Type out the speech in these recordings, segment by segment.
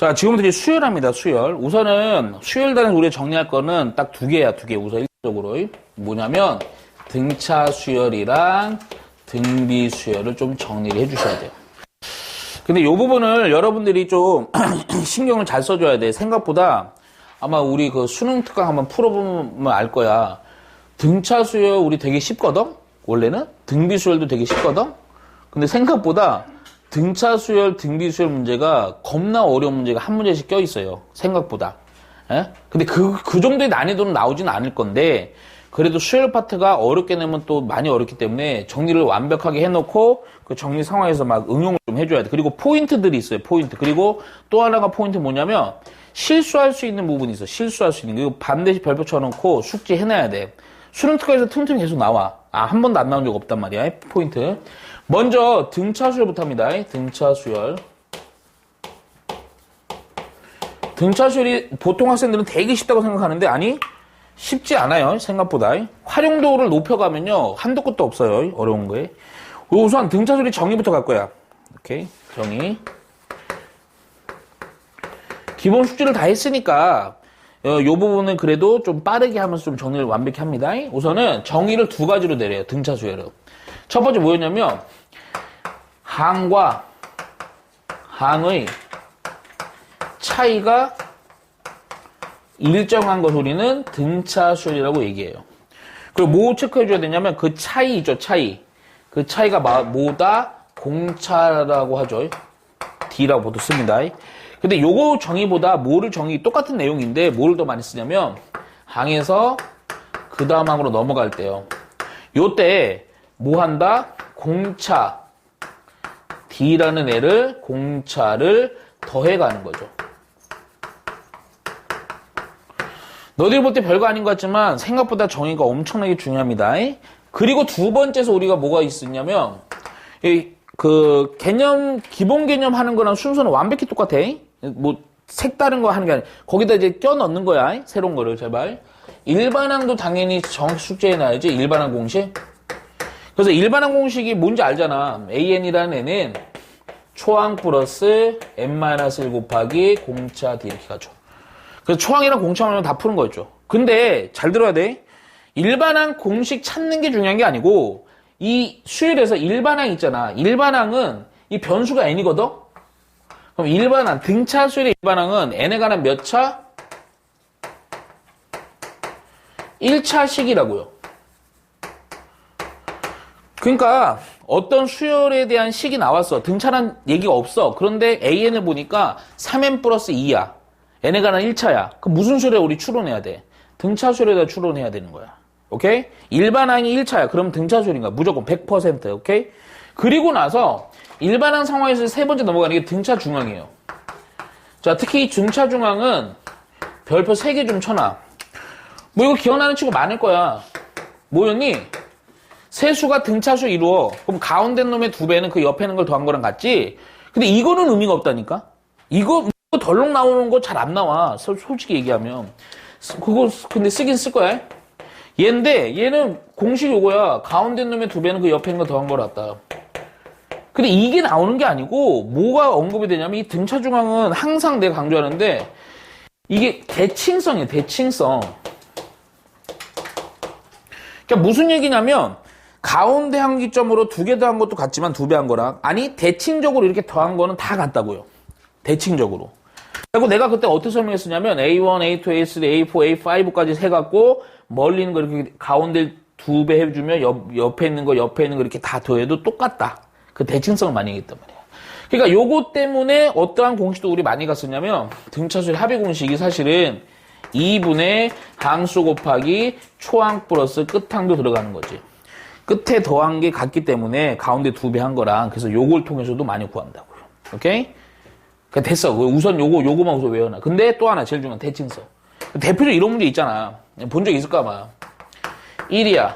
자, 지금부터 이제 수열합니다, 수열. 우선은 수열단에서 우리가 정리할 거는 딱 두 개야, 두 개. 우선 일적으로. 뭐냐면, 등차 수열이랑 등비 수열을 좀 정리를 해주셔야 돼요. 근데 이 부분을 여러분들이 좀 신경을 잘 써줘야 돼. 생각보다 아마 우리 그 수능 특강 한번 풀어보면 알 거야. 등차 수열 우리 되게 쉽거든? 원래는? 등비 수열도 되게 쉽거든? 근데 생각보다 등차 수열, 등비 수열 문제가 겁나 어려운 문제가 한 문제씩 껴있어요. 생각보다. 예? 근데 그 정도의 난이도는 나오진 않을 건데, 그래도 수열 파트가 어렵게 내면 또 많이 어렵기 때문에 정리를 완벽하게 해놓고 그 정리 상황에서 막 응용을 좀 해줘야 돼. 그리고 포인트들이 있어요, 포인트. 그리고 또 하나가 포인트 뭐냐면, 실수할 수 있는 부분이 있어. 실수할 수 있는 거. 이거 반드시 별표 쳐놓고 숙지 해놔야 돼. 수능 특강에서 틈틈이 계속 나와. 한 번도 안 나온 적 없단 말이야. 포인트. 먼저 등차 수열부터 합니다. 등차 수열. 등차 수열이 보통 학생들은 되게 쉽다고 생각하는데 아니 쉽지 않아요. 생각보다. 활용도를 높여가면요 한도 끝도 없어요. 어려운 거에. 우선 등차 수열이 정의부터 갈 거야. 오케이. 정의. 기본 숙지를 다 했으니까 요 부분은 그래도 좀 빠르게 하면서 좀 정리를 완벽히 합니다. 우선은 정의를 두 가지로 내려요. 등차 수열을. 첫 번째 뭐였냐면 항과 항의 차이가 일정한 것 우리는 등차 수열이라고 얘기해요. 그리고 뭐 체크해줘야 되냐면 그 차이 있죠. 차이. 그 차이가 뭐다? 공차라고 하죠. D라고 보통 씁니다. 근데 요거 정의보다 뭐를 똑같은 내용인데 뭐를 더 많이 쓰냐면 항에서 그 다음 항으로 넘어갈 때요. 요때 뭐 한다? 공차 D라는 애를 공차를 더해가는 거죠. 너희들 볼 때 별거 아닌 것 같지만 생각보다 정의가 엄청나게 중요합니다. 그리고 두 번째서 우리가 뭐가 있었냐면 그 개념 기본 개념 하는 거랑 순서는 완벽히 똑같아. 뭐 색다른 거 하는 게 아니라 거기다 이제 껴 넣는 거야. 새로운 거를 제발. 일반항도 당연히 정확히 숙제해놔야지. 일반항 공식. 그래서 일반항 공식이 뭔지 알잖아. AN이라는 애는 초항 플러스 n-1 곱하기 공차 D 이렇게 가죠. 그래서 초항이랑 공차항을 다 푸는 거였죠. 근데 잘 들어야 돼. 일반항 공식 찾는 게 중요한 게 아니고 이 수열에서 일반항 있잖아. 일반항은 이 변수가 n이거든. 그럼 일반항 등차 수열의 일반항은 n에 관한 몇 차? 1차식이라고요. 그러니까 어떤 수열에 대한 식이 나왔어. 등차란 얘기가 없어. 그런데 AN을 보니까 3n 플러스 2야. n에 관한 1차야. 그럼 무슨 수열에 우리 추론해야 돼? 등차 수열에다 추론해야 되는 거야. 오케이? 일반항이 1차야. 그럼 등차 수열인가? 무조건 100%. 오케이? 그리고 나서 일반항 상황에서 세 번째 넘어가는 게 등차 중항이에요. 자, 특히 등차 중항은 별표 3개 좀 쳐놔. 뭐 이거 기억나는 친구 많을 거야. 뭐였니? 세수가 등차수 이루어. 그럼 가운데 놈의 2배는 그 옆에 있는 걸 더한 거랑 같지? 근데 이거는 의미가 없다니까? 이거 덜렁 나오는 거 잘 안 나와. 솔직히 얘기하면. 그거 근데 쓰긴 쓸 거야. 얘인데 얘는 공식 요거야. 가운데 놈의 2배는 그 옆에 있는 거 더한 걸 같다. 근데 이게 나오는 게 아니고 뭐가 언급이 되냐면 이 등차 중앙은 항상 내가 강조하는데 이게 대칭성이에요. 대칭성. 그러니까 무슨 얘기냐면 가운데 한기점으로 2개 더한 것도 같지만 2배 한 거랑 아니 대칭적으로 이렇게 더한 거는 다 같다고요. 대칭적으로. 그리고 내가 그때 어떻게 설명했었냐면 A1, A2, A3, A4, A5까지 세갖고 멀리 있는 거 이렇게 가운데 2배 해주면 옆에 있는 거 이렇게 다 더해도 똑같다. 그 대칭성을 많이 얘기했단 말이야. 그러니까 요거 때문에 어떠한 공식도 우리 많이 갔었냐면 등차수열 합의 공식이 사실은 2분의 항수 곱하기 초항 플러스 끝항도 들어가는 거지. 끝에 더한 게 같기 때문에 가운데 2배 한 거랑 그래서 요걸 통해서도 많이 구한다고요. 오케이? 그러니까 됐어. 우선 요거만 우선 외워놔. 근데 또 하나 제일 중요한 대칭성. 대표적으로 이런 문제 있잖아. 본 적 있을까 봐. 1이야.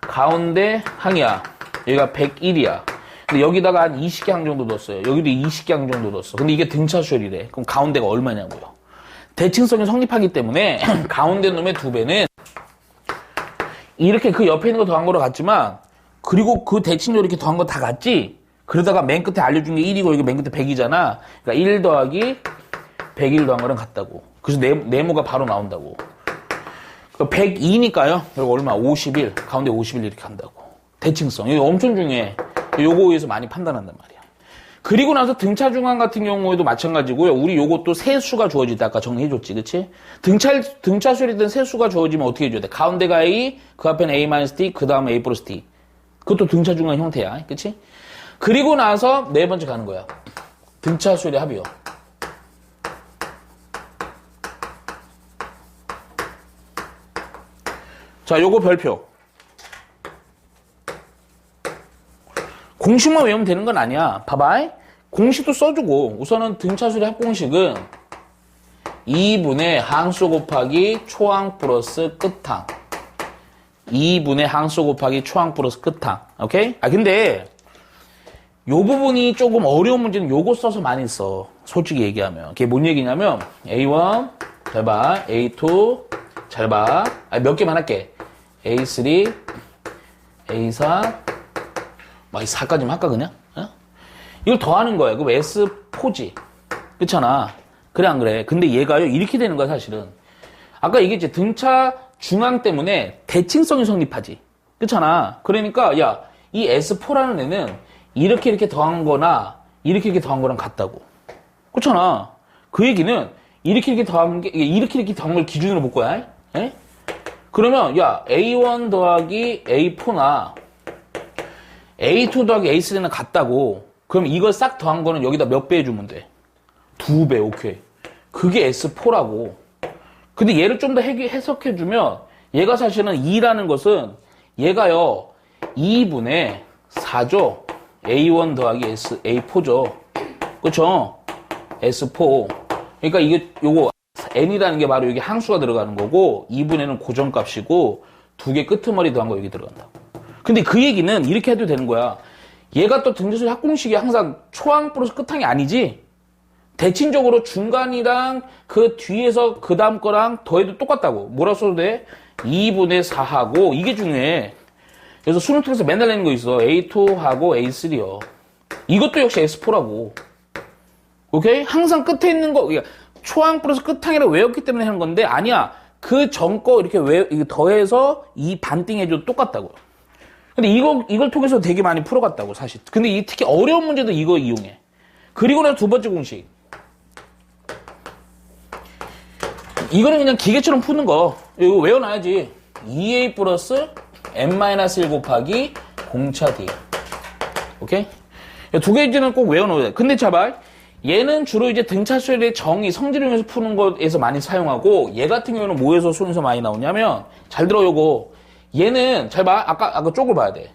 가운데 항이야. 여기가 101이야. 근데 여기다가 한 20개 항 정도 넣었어요. 여기도 20개 항 정도 넣었어. 근데 이게 등차 수열이래. 그럼 가운데가 얼마냐고요. 대칭성이 성립하기 때문에 가운데 놈의 2배는 이렇게 그 옆에 있는 거 더한 거로 같지만 그리고 그 대칭도 이렇게 더한 거 다 같지? 그러다가 맨 끝에 알려준 게 1이고 여기 맨 끝에 100이잖아. 그러니까 1 더하기 101 더한 거랑 같다고. 그래서 네모가 바로 나온다고. 102니까요. 그리고 얼마? 51. 가운데 51 이렇게 간다고. 대칭성. 이거 엄청 중요해. 요거에서 많이 판단한단 말이야. 그리고 나서 등차 중앙 같은 경우에도 마찬가지고요. 우리 요것도 세수가 주어질 때 아까 정리해줬지, 그치? 등차수열이든 세수가 주어지면 어떻게 해줘야 돼? 가운데가 A, 그 앞에는 A-T, 그 다음에 A 플러스 T. 그것도 등차 중앙 형태야, 그치? 그리고 나서 네 번째 가는 거야. 등차수열의 합이요. 자, 요거 별표. 공식만 외우면 되는 건 아니야. 봐봐. 공식도 써주고 우선은 등차수열의 합공식은 2분의 항수 곱하기 초항 플러스 끝항. 2분의 항수 곱하기 초항 플러스 끝항. 오케이? 근데 요 부분이 조금 어려운 문제는 요거 써서 많이 써. 솔직히 얘기하면. 그게 뭔 얘기냐면 A1 잘 봐. A2 잘 봐. 몇 개만 할게. A3 A4 막 4까지만 할까 그냥? 어? 이걸 더하는 거야. 그럼 S4지. 그렇잖아. 그래 안 그래? 근데 얘가요 이렇게 되는 거야 사실은. 아까 얘기했지. 등차 중앙 때문에 대칭성이 성립하지. 그렇잖아. 그러니까 야 이 S4라는 애는 이렇게 더한 거나 이렇게 더한 거랑 같다고. 그렇잖아. 그 얘기는 이렇게 더한 게 이렇게 더한 걸 기준으로 볼 거야. 에? 그러면 야 A1 더하기 A4나 A2 더하기 A3는 같다고. 그럼 이걸 싹 더한 거는 여기다 몇 배 해주면 돼? 2배, 오케이. 그게 S4라고. 근데 얘를 좀 더 해석해주면 얘가 사실은 2라는 것은 얘가요 2분의 4죠. A1 더하기 A4죠. 그쵸? S4. 그러니까 이게 요거 N이라는 게 바로 여기 항수가 들어가는 거고 2분의는 고정값이고 두 개 끄트머리 더한 거 여기 들어간다고. 근데 그 얘기는 이렇게 해도 되는 거야. 얘가 또 등차수열 합공식이 항상 초항 플러스 끝항이 아니지. 대칭적으로 중간이랑 그 뒤에서 그 다음 거랑 더해도 똑같다고. 뭐라 써도 돼? 2분의 4하고 이게 중요해. 그래서 수능 통해서 맨날 내는 거 있어. A2하고 A3요. 이것도 역시 S4라고. 오케이? 항상 끝에 있는 거 초항 플러스 끝항이라고 외웠기 때문에 하는 건데 아니야. 그 전 거 이렇게 더해서 이 반띵해줘도 똑같다고요. 근데 이걸 통해서 되게 많이 풀어갔다고, 사실. 근데 특히 어려운 문제도 이거 이용해. 그리고 나서 두 번째 공식. 이거는 그냥 기계처럼 푸는 거. 이거 외워놔야지. 2a 플러스 n-1 곱하기 공차 d. 오케이? 두 개지는 꼭 외워놓아야 돼. 근데 자발, 얘는 주로 이제 등차수열의 정의, 성질을 위해서 푸는 것에서 많이 사용하고, 얘 같은 경우는 뭐에서 수능에서 많이 나오냐면, 잘 들어, 요거. 얘는, 잘 봐. 아까 쪽을 봐야 돼.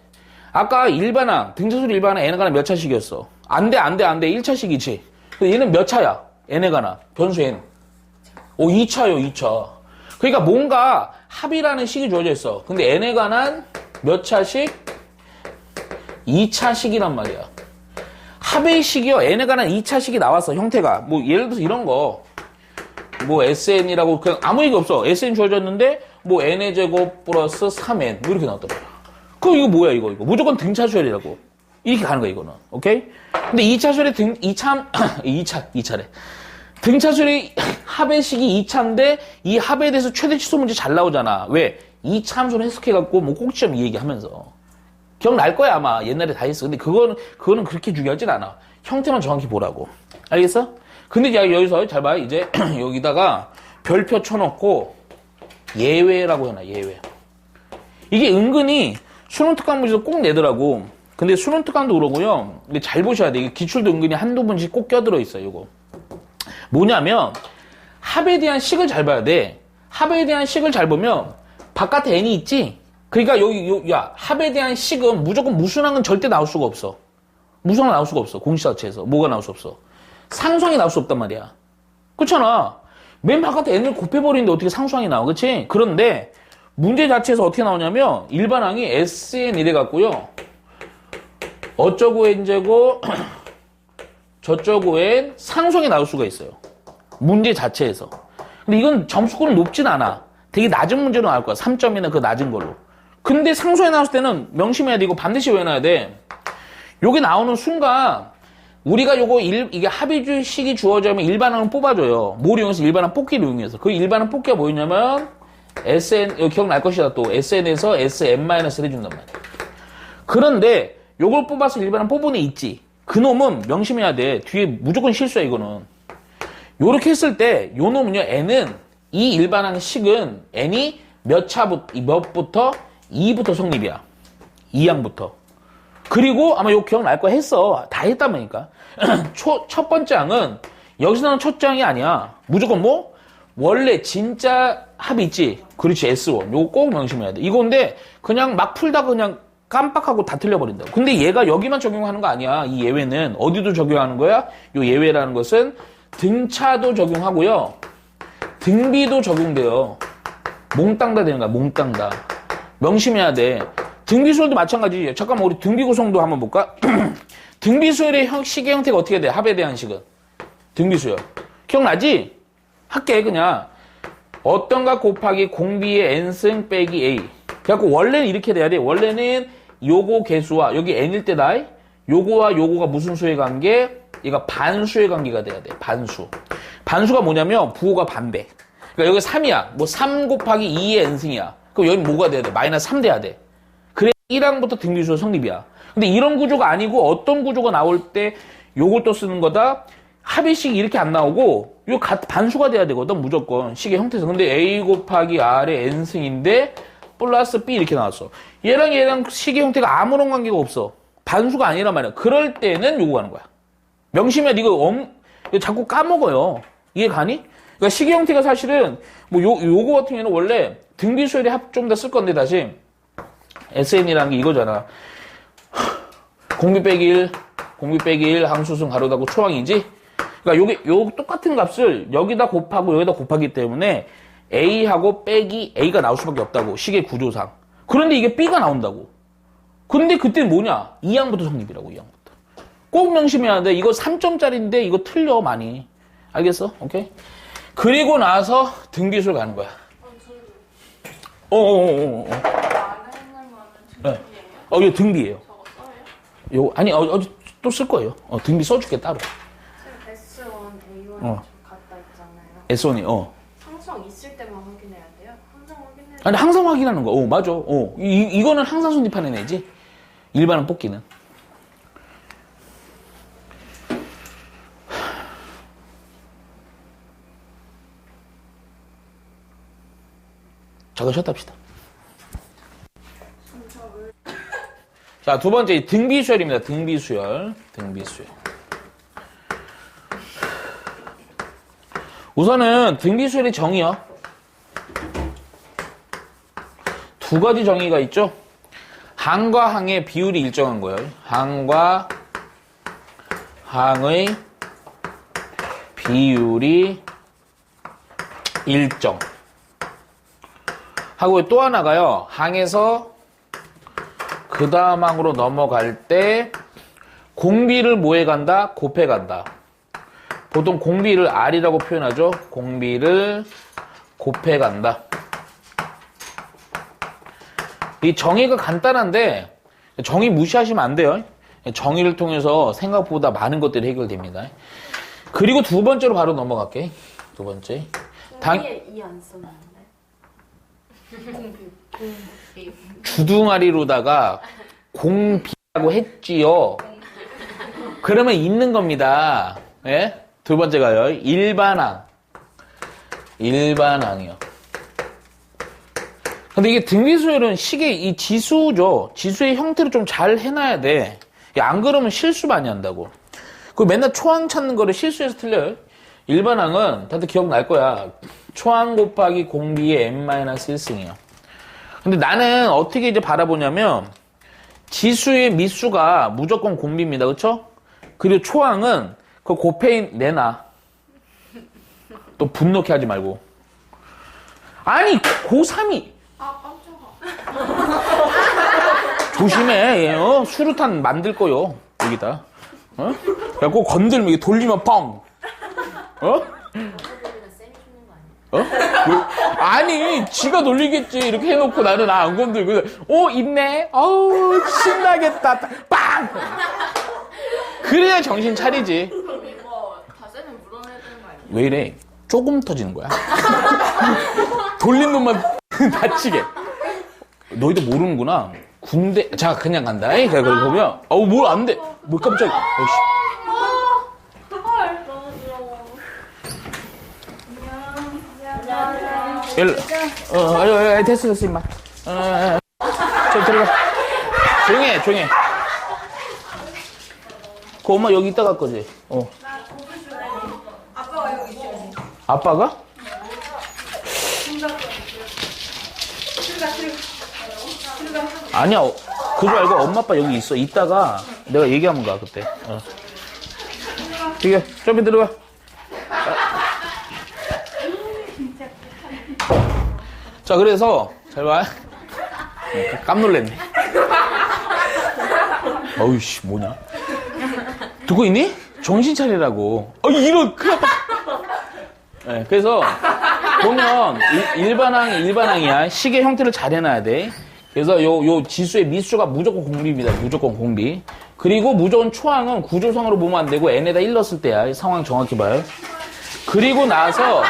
아까 일반항, 등차수열 일반항 n에 관한 몇 차식이었어? 안 돼. 1차식이지. 근데 얘는 몇 차야? n에 관한. 변수 n. 2차요, 2차. 그러니까 뭔가 합이라는 식이 주어져 있어. 근데 n에 관한 몇 차식? 2차식이란 말이야. 합의 식이요. n에 관한 2차식이 나왔어, 형태가. 뭐, 예를 들어서 이런 거. 뭐, sn이라고, 그냥 아무 얘기 없어. sn 주어졌는데, 뭐, n의 제곱 플러스 3n. 뭐, 이렇게 나왔단 말이야. 그럼 이거 뭐야, 이거. 무조건 등차수열이라고. 이렇게 가는 거야, 이거는. 오케이? 근데 2차수열의 2차래. 등차수열의 합의 식이 2차인데, 이 합에 대해서 최대 치수 문제 잘 나오잖아. 왜? 2차 함수를 해석해갖고, 뭐, 꼭지점 이 얘기하면서. 기억날 거야, 아마. 옛날에 다 했어. 근데 그거는 그렇게 중요하진 않아. 형태만 정확히 보라고. 알겠어? 근데 여기서, 잘 봐. 이제, 여기다가 별표 쳐놓고, 예외라고 해놔, 예외. 이게 은근히 수능 특강 문제에서 꼭 내더라고. 근데 수능 특강도 그러고요. 근데 잘 보셔야 돼. 이게 기출도 은근히 한두 번씩 꼭 껴들어 있어요, 이거. 뭐냐면, 합에 대한 식을 잘 봐야 돼. 합에 대한 식을 잘 보면, 바깥에 n이 있지? 그러니까 합에 대한 식은 무조건 무순항은 절대 나올 수가 없어. 무순항 나올 수가 없어. 공식 자체에서. 뭐가 나올 수 없어? 상수항이 나올 수 없단 말이야. 그렇잖아. 맨 바깥에 n을 곱해버리는데 어떻게 상수항이 나와, 그치? 그런데, 문제 자체에서 어떻게 나오냐면, 일반항이 SN 이래 갖고요. 어쩌고 n제곱, 저쩌고 n, 상수항이 나올 수가 있어요. 문제 자체에서. 근데 이건 점수권은 높진 않아. 되게 낮은 문제로 나올 거야. 3점이나 그 낮은 걸로. 근데 상수에 나왔을 때는 명심해야 돼. 이거 반드시 외워놔야 돼. 요게 나오는 순간 우리가 이게 합의식이 주어지면 일반항을 뽑아줘요. 뭘 이용해서? 일반항 뽑기를 이용해서. 그 일반항 뽑기가 뭐였냐면, 여기 기억날 것이다 또. SN에서 SM-를 해준단 말이야. 그런데, 요걸 뽑아서 일반항 뽑은 애 있지. 그놈은 명심해야 돼. 뒤에 무조건 실수야, 이거는. 요렇게 했을 때, 요 놈은요, N은, 이 일반항식은 N이 몇부터? 2부터 성립이야. 2항부터. 그리고 아마 요 기억날 거 했어. 다 했단 말이니까. 첫 번째 항은 여기서 나오는 첫째 항이 아니야. 무조건 뭐? 원래 진짜 합이 있지. 그렇지. S1. 요거 꼭 명심해야 돼. 이건데 그냥 막 풀다가 그냥 깜빡하고 다 틀려버린다고. 근데 얘가 여기만 적용하는 거 아니야. 이 예외는 어디도 적용하는 거야? 요 예외라는 것은 등차도 적용하고요. 등비도 적용돼요. 몽땅 다 되는 거야. 몽땅 다. 명심해야 돼. 등비수열도 마찬가지지. 잠깐만 우리 등비구성도 한번 볼까? 등비수열의 식의 형태가 어떻게 돼? 합에 대한 식은. 등비수열. 기억나지? 할게 그냥. 어떤가 곱하기 공비의 n승 빼기 a. 그래갖고 원래는 이렇게 돼야 돼. 원래는 요거 개수와 여기 n일 때다. 요거와 요거가 무슨 수의 관계? 얘가 반수의 관계가 돼야 돼. 반수. 반수가 뭐냐면 부호가 반배. 그러니까 여기 3이야. 뭐 3 곱하기 2의 n승이야. 그럼 여기 뭐가 돼야 돼? 마이너스 3 돼야 돼. 그래 1항부터 등비수열 성립이야. 근데 이런 구조가 아니고 어떤 구조가 나올 때 요걸 또 쓰는 거다. 합의식이 이렇게 안 나오고 요 반수가 돼야 되거든. 무조건 식의 형태에서. 근데 a 곱하기 r의 n승인데 플러스 b 이렇게 나왔어. 얘랑 식의 형태가 아무런 관계가 없어. 반수가 아니란 말이야. 그럴 때는 요거 가는 거야. 명심해. 이거 자꾸 까먹어요. 이해 가니? 그러니까 식의 형태가 사실은 뭐 요거 같은 경우는 원래 등비수열의 합 좀 더 쓸 건데 다시 SN이라는 게 이거잖아. 공비 빼기 1, 항수승 가로 닫고 초항이지? 그러니까 요 똑같은 값을 여기다 곱하고 여기다 곱하기 때문에 A하고 빼기 A가 나올 수밖에 없다고. 식의 구조상. 그런데 이게 B가 나온다고. 근데 그때는 뭐냐? 2항부터 성립이라고, 2항부터. 꼭 명심해야 돼. 이거 3점짜리인데 이거 틀려, 많이. 알겠어? 오케이? 그리고 나서 등비수를 가는 거야. 네. 이거 등비예요. 저거 써요? 요 아니 또 쓸 거예요. 등비 써줄게 따로. 지금 S1, A1 같다 있잖아요. S1이 항상 있을 때만 확인해야 돼요? 항상 확인해야 돼요? 아니 항상 확인하는 거. 맞아. 이거는 항상 성립하는 애지. 일반은 뽑기는. 잠깐 쉬었다 합시다. 자, 두 번째 등비수열입니다. 등비수열. 우선은 등비수열의 정의요. 두 가지 정의가 있죠. 항과 항의 비율이 일정한 거예요. 항과 항의 비율이 일정. 하고 또 하나가요. 항에서 그 다음 항으로 넘어갈 때 공비를 뭐해 간다? 곱해 간다. 보통 공비를 R이라고 표현하죠. 공비를 곱해 간다. 이 정의가 간단한데 정의 무시하시면 안 돼요. 정의를 통해서 생각보다 많은 것들이 해결됩니다. 그리고 두 번째로 바로 넘어갈게. 두 번째. 위에 이 안 썼는데. 주둥아리로다가 공비라고 했지요. 그러면 있는 겁니다. 예? 두 번째가요. 일반항이요. 근데 이게 등비수열은 식의 이 지수죠. 지수의 형태를 좀 잘 해놔야 돼. 안 그러면 실수 많이 한다고. 그 맨날 초항 찾는 거를 실수해서 틀려요. 일반항은 다들 기억날 거야. 초항 곱하기 공비의 n-1승이에요. 근데 나는 어떻게 이제 바라보냐면 지수의 미수가 무조건 공비입니다. 그쵸? 그리고 초항은 그 곱해 내놔. 또 분노케 하지 말고. 아니 고3이 깜짝아. 조심해. 얘, 수류탄 만들 거요. 여기다. 그래갖고 건들면 이게 돌리면 뻥. 아니 지가 놀리겠지. 이렇게 해놓고 나는 안 건들고 있네. 어우 신나겠다. 빵. 그래야 정신 차리지. 그럼 이거 자세는 물어내야 되는 거 아니에요? 왜 이래? 조금 터지는 거야. 돌린 놈만 다치게. 너희도 모르는구나. 군대, 자, 그냥 간다. 자, 그걸 보면, 뭘 안 돼. 뭐 깜짝이야. 헐, 너무 귀여워. 안녕. 됐어, 임마. 저 들어가. 조용해. 그 엄마 여기 있다 갈 거지? 아빠가 여기 있어요. 아빠가? 아니야, 그줄 알고 엄마 아빠 여기 있어. 이따가 내가 얘기하면 가, 그때. 이게, 저기 들어가. 자, 그래서, 잘 봐. 깜놀랬네. 어이씨, 뭐냐? 듣고 있니? 정신 차리라고. 이런, 큰일 났다. 네, 그래서, 보면, 일반항이야. 시계 형태를 잘 해놔야 돼. 그래서 요 지수의 미수가 무조건 공비입니다. 무조건 공비. 그리고 무조건 초항은 구조상으로 보면 안 되고, n에다 1 넣었을 때야. 상황 정확히 봐요. 그리고 나서,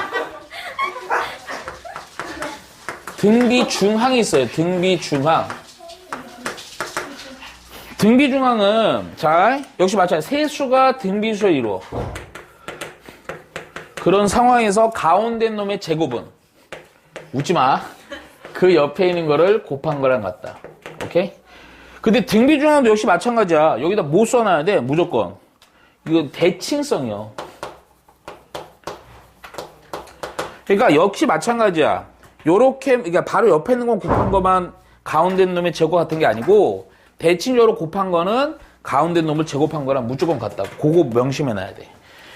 등비 중항이 있어요. 등비 중항. 등비 중항은, 자, 역시 마찬가지. 세수가 등비수를 이루어. 그런 상황에서 가운데 놈의 제곱은, 웃지 마. 그 옆에 있는 거를 곱한 거랑 같다. 오케이? 근데 등비 중항도 역시 마찬가지야. 여기다 뭐 써놔야 돼? 무조건. 이거 대칭성이요. 그러니까 역시 마찬가지야. 요렇게, 그러니까 바로 옆에 있는 건 곱한 거만 가운데 놈의 제곱 같은 게 아니고, 대칭적으로 곱한 거는 가운데 놈을 제곱한 거랑 무조건 같다. 그거 명심해놔야 돼.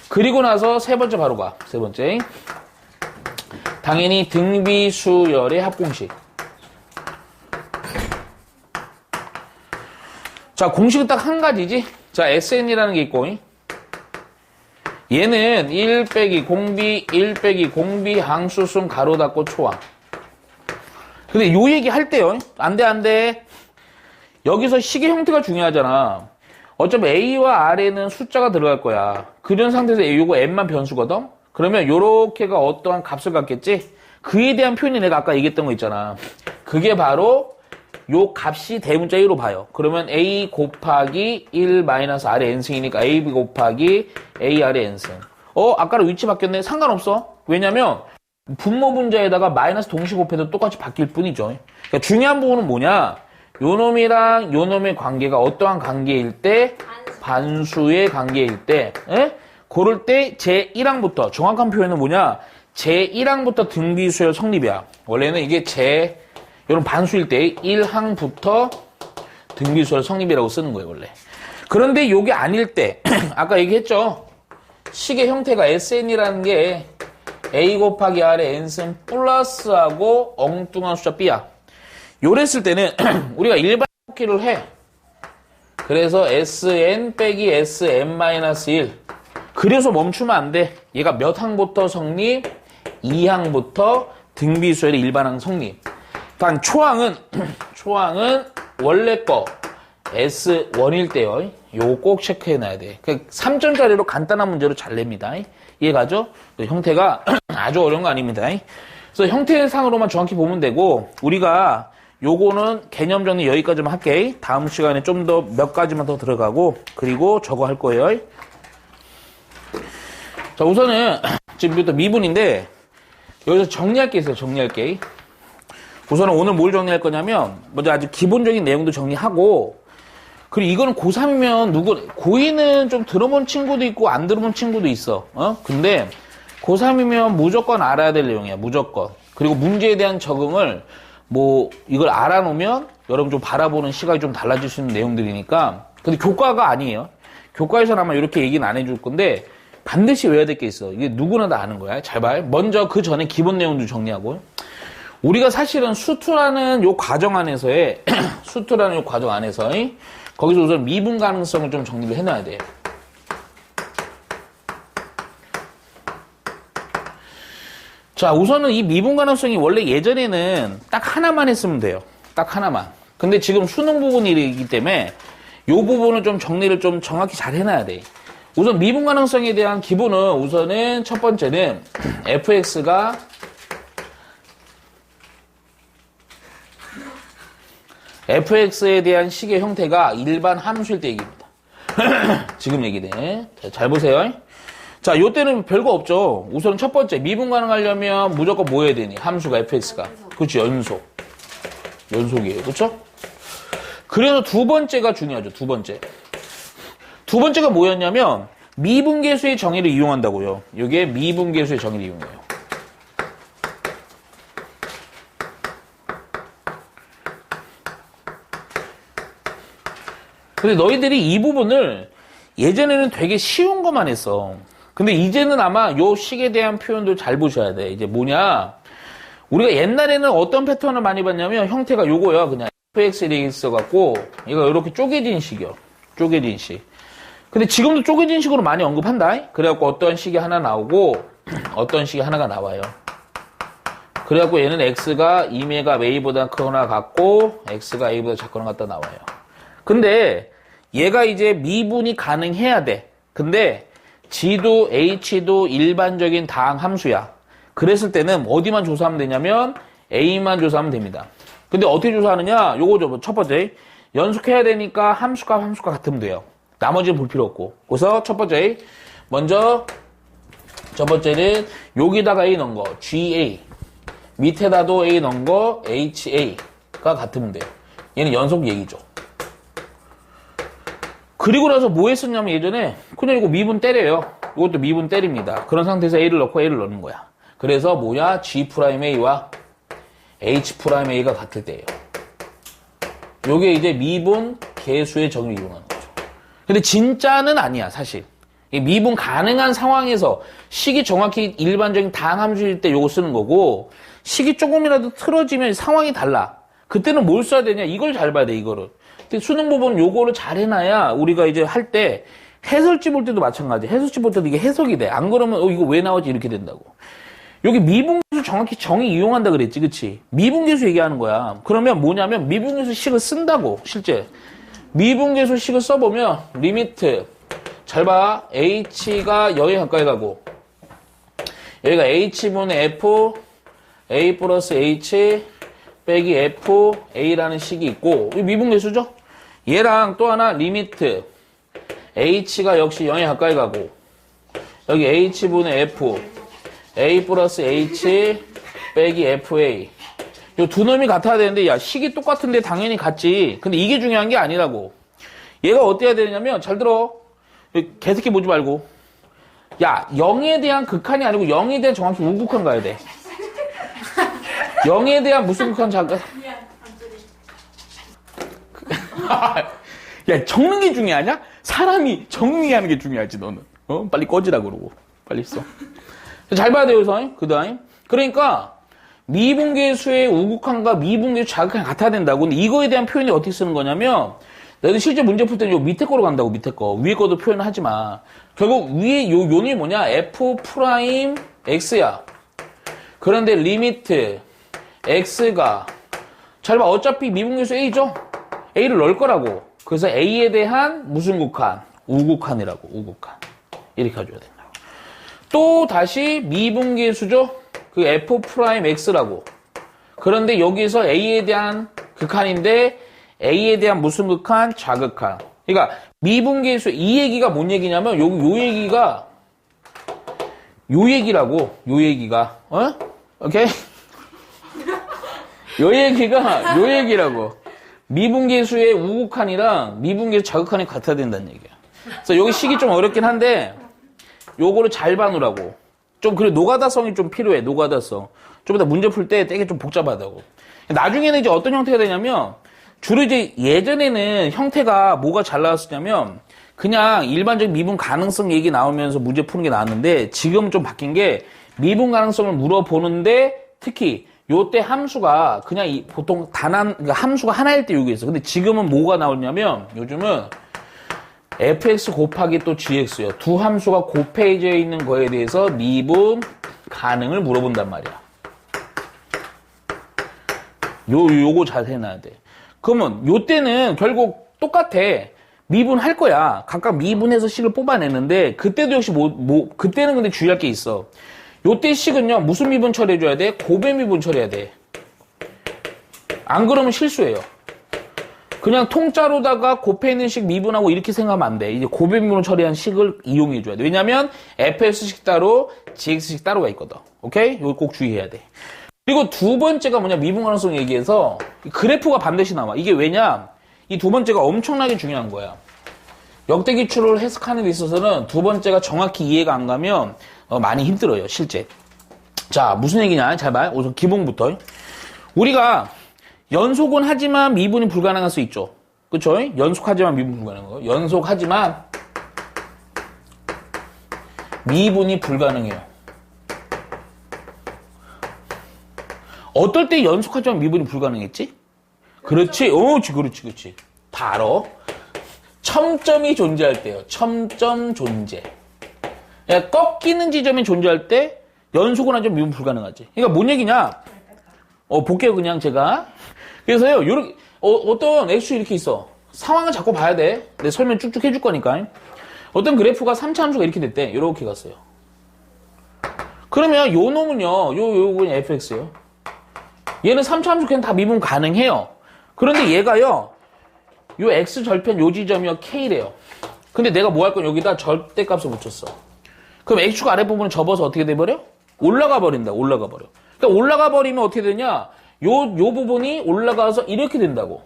그리고 나서 세 번째 바로 가. 세 번째. 당연히 등비수열의 합공식. 자, 공식은 딱 한 가지지. 자, SN이라는 게 있고, 얘는 1 빼기 공비, 1 빼기 공비, 항수순, 가로 닫고 초항. 근데 요 얘기 할 때요. 안 돼. 여기서 식의 형태가 중요하잖아. 어차피 A와 R에는 숫자가 들어갈 거야. 그런 상태에서 요거 N만 변수거든? 그러면 요렇게가 어떠한 값을 갖겠지? 그에 대한 표현이 내가 아까 얘기했던 거 있잖아. 그게 바로 요 값이 대문자 1로 봐요. 그러면 A 곱하기 1 마이너스 R의 N승이니까 A 곱하기 A R의 N승. 아까랑 위치 바뀌었네? 상관없어. 왜냐면 분모 분자에다가 마이너스 동시 곱해도 똑같이 바뀔 뿐이죠. 그러니까 중요한 부분은 뭐냐? 요 놈이랑 요 놈의 관계가 어떠한 관계일 때? 반수의 관계일 때. 고를 때 제1항부터 정확한 표현은 뭐냐? 제1항부터 등비수열 성립이야. 원래는 이게 이런 반수일 때 1항부터 등비수열 성립이라고 쓰는 거예요, 원래. 그런데 요게 아닐 때 아까 얘기했죠. 식의 형태가 SN이라는 게 A 곱하기 R의 N승 플러스하고 엉뚱한 숫자 B야. 요랬을 때는 우리가 일반 뽑기를 해. 그래서 SN 빼기 SN-1. 그래서 멈추면 안 돼. 얘가 몇 항부터 성립? 2항부터 등비수열의 일반항 성립. 단 초항은 원래 거 S1일 때요. 요거 꼭 체크해놔야 돼. 3점짜리로 간단한 문제로 잘 냅니다. 이해가죠? 형태가 아주 어려운 거 아닙니다. 그래서 형태상으로만 정확히 보면 되고, 우리가 요거는 개념 정리 여기까지만 할게. 다음 시간에 좀 더 몇 가지만 더 들어가고, 그리고 저거 할 거예요. 자, 우선은 지금부터 미분인데 여기서 정리할 게 있어요. 정리할 게. 우선은 오늘 뭘 정리할 거냐면 먼저 아주 기본적인 내용도 정리하고, 그리고 이거는 고3이면 고2는 좀 들어본 친구도 있고 안 들어본 친구도 있어. 근데 고3이면 무조건 알아야 될 내용이야. 무조건. 그리고 문제에 대한 적응을 이걸 알아놓으면 여러분 좀 바라보는 시각이 좀 달라질 수 있는 내용들이니까. 근데 교과가 아니에요. 교과에서는 아마 이렇게 얘기는 안 해줄 건데 반드시 외워야 될 게 있어. 이게 누구나 다 아는 거야. 잘 봐요. 먼저 그 전에 기본 내용도 정리하고. 우리가 사실은 수투라는 요 과정 안에서 거기서 우선 미분 가능성을 좀 정리를 해놔야 돼. 자, 우선은 이 미분 가능성이 원래 예전에는 딱 하나만 했으면 돼요. 딱 하나만. 근데 지금 수능 부분이기 때문에 요 부분을 좀 정리를 좀 정확히 잘 해놔야 돼. 우선 미분 가능성에 대한 기본은 우선은 첫 번째는 fx가 fx에 대한 식의 형태가 일반 함수일 때 얘기입니다. 지금 얘기네. 잘 보세요. 자, 요때는 별거 없죠. 우선 첫 번째, 미분 가능하려면 무조건 뭐 해야 되니? 함수가 fx가. 그렇죠, 연속. 연속이에요. 그렇죠? 그래서 두 번째가 중요하죠. 두 번째. 두 번째가 뭐였냐면 미분계수의 정의를 이용한다고요. 이게 미분계수의 정의를 이용해요. 근데 너희들이 이 부분을 예전에는 되게 쉬운 것만 했어. 근데 이제는 아마 요 식에 대한 표현도 잘 보셔야 돼. 이제 뭐냐. 우리가 옛날에는 어떤 패턴을 많이 봤냐면 형태가 요거야. 그냥 fx에 대해 있어갖고 이거 이렇게 쪼개진 식이요. 쪼개진 식. 근데 지금도 쪼개진 식으로 많이 언급한다. 그래갖고 어떤 식이 하나 나오고 어떤 식이 하나가 나와요. 그래갖고 얘는 x가 2매가 a보다 크거나 같고 x가 a보다 작거나 같다 나와요. 근데 얘가 이제 미분이 가능해야 돼. 근데 g도 h도 일반적인 다항 함수야. 그랬을 때는 어디만 조사하면 되냐면 a만 조사하면 됩니다. 근데 어떻게 조사하느냐? 요거죠. 첫 번째 연속해야 되니까 함수값 같으면 돼요. 나머지는 볼 필요 없고. 그래서 첫 번째 먼저 첫 번째는 여기다가 a 넣은 거 ga 밑에다도 a 넣은 거 ha가 같으면 돼요. 얘는 연속 얘기죠. 그리고 나서 뭐 했었냐면 예전에 그냥 이거 미분 때려요. 이것도 미분 때립니다. 그런 상태에서 a를 넣고 a를 넣는 거야. 그래서 뭐야? G'A와 H'A가 같을 때예요. 요게 이제 미분 계수의 정의를 이용하는 거죠. 근데 진짜는 아니야, 사실. 미분 가능한 상황에서 식이 정확히 일반적인 다항 함수일 때 요거 쓰는 거고 식이 조금이라도 틀어지면 상황이 달라. 그때는 뭘 써야 되냐? 이걸 잘 봐야 돼, 이거를. 근데 수능 부분 요거를 잘 해놔야 우리가 이제 할 때 해설지 볼 때도 마찬가지. 해설지 볼 때도 이게 해석이 돼. 안 그러면 이거 왜 나오지? 이렇게 된다고. 여기 미분계수 정확히 정의 이용한다 그랬지, 그치? 미분계수 얘기하는 거야. 그러면 뭐냐면 미분계수 식을 쓴다고, 실제. 미분계수 식을 써보면 리미트 잘 봐. h가 0에 가까이 가고 여기가 h분의 f a 플러스 h 빼기 f a라는 식이 있고 이 미분계수죠? 얘랑 또 하나 리미트 h가 역시 0에 가까이 가고 여기 h분의 f a 플러스 h 빼기 fa 요 두 놈이 같아야 되는데 야 식이 똑같은데 당연히 같지. 근데 이게 중요한 게 아니라고. 얘가 어떻게 해야 되냐면 잘 들어. 개새끼 보지 말고 야 0에 대한 극한이 아니고 0에 대한 정확히 우극한 가야 돼. 0에 대한 무슨 극한 잠깐 야 적는 게 중요하냐? 사람이 정리하는 게 중요하지 너는. 빨리 꺼지라 그러고 빨리 써. 잘 봐야 돼요 여기서. 그 다음 그러니까 미분계수의 우극한과 미분계수 자극한이 같아야 된다고. 근데 이거에 대한 표현이 어떻게 쓰는 거냐면 너희들 실제 문제 풀 때는 요 밑에 거로 간다고. 밑에 거. 위에 거도 표현을 하지 마. 결국 위에 요 놈이 뭐냐? f 프라임 x야. 그런데 리미트 x가 잘 봐. 어차피 미분계수 a죠? a를 넣을 거라고. 그래서 a에 대한 무슨 극한? 우극한이라고. 우극한. 이렇게 해줘야 된다고. 또 다시 미분계수죠? 그 f 프라임 x라고. 그런데 여기서 a에 대한 극한인데 a에 대한 무슨 극한? 좌극한. 그러니까 미분계수 이 얘기가 뭔 얘기냐면 요 얘기가 요 얘기라고. 요 얘기가 오케이? 요 얘기라고. 미분계수의 우극한이랑 미분계수 좌극한이 같아야 된다는 얘기야. 그래서 여기 식이 좀 어렵긴 한데 요거를 잘 봐놓으라고. 좀 그래 노가다성이 좀 필요해. 노가다성. 좀 이따 문제 풀 때 되게 좀 복잡하다고. 나중에는 이제 어떤 형태가 되냐면 주로 이제 예전에는 형태가 뭐가 잘 나왔었냐면 그냥 일반적인 미분 가능성 얘기 나오면서 문제 푸는 게 나왔는데 지금은 좀 바뀐 게 미분 가능성을 물어보는데 특히 요때 함수가 그냥 보통 그러니까 함수가 하나일 때 요게 있어. 근데 지금은 뭐가 나오냐면 요즘은 fx 곱하기 또 gx요. 두 함수가 곱해져 있는 거에 대해서 미분 가능을 물어본단 말이야. 요거 잘 해놔야 돼. 그러면 요때는 결국 똑같아. 미분할 거야. 각각 미분해서 식을 뽑아내는데 그때도 역시 그때는 근데 주의할 게 있어. 요때 식은요 무슨 미분 처리해줘야 돼? 고배 미분 처리해야 돼. 안 그러면 실수예요. 그냥 통짜로다가 곱해 있는 식 미분하고 이렇게 생각하면 안 돼. 이제 고배 미분 처리한 식을 이용해줘야 돼. 왜냐면 fx식 따로 gx식 따로가 있거든. 오케이? 이거 꼭 주의해야 돼. 그리고 두 번째가 뭐냐, 미분 가능성 얘기해서 그래프가 반드시 나와. 이게 왜냐, 이 두 번째가 엄청나게 중요한 거야. 역대 기출을 해석하는 데 있어서는 두 번째가 정확히 이해가 안 가면 많이 힘들어요, 실제. 자, 무슨 얘기냐, 잘 봐요. 우선 기본부터. 우리가 연속은 하지만 미분이 불가능할 수 있죠. 그쵸? 연속하지만 미분 불가능한 거. 연속하지만 미분이 불가능해요. 어떨 때 연속하지만 미분이 불가능했지? 그렇지. 그렇지. 다 알아. 첨점이 존재할 때요. 첨점 존재. 그러니까 꺾이는 지점이 존재할 때 연속은 하지만 미분 불가능하지. 그러니까 뭔 얘기냐? 볼게요, 그냥 제가. 그래서요, 요렇게, 어떤 액수 이렇게 있어. 상황을 자꾸 봐야 돼. 내 설명 쭉쭉 해줄 거니까. 어떤 그래프가 3차 함수가 이렇게 됐대. 요렇게 갔어요. 그러면 요 놈은요, 요건 fx예요. 얘는 3차 함수 그냥 다 미분 가능해요. 그런데 얘가요, 요 x 절편 요 지점이요, k래요. 근데 내가 뭐 할 건 여기다 절대값을 붙였어. 그럼 x축 아랫부분을 접어서 어떻게 돼버려? 올라가 버린다, 올라가 버려. 그러니까 올라가 버리면 어떻게 되냐? 요 부분이 올라가서 이렇게 된다고.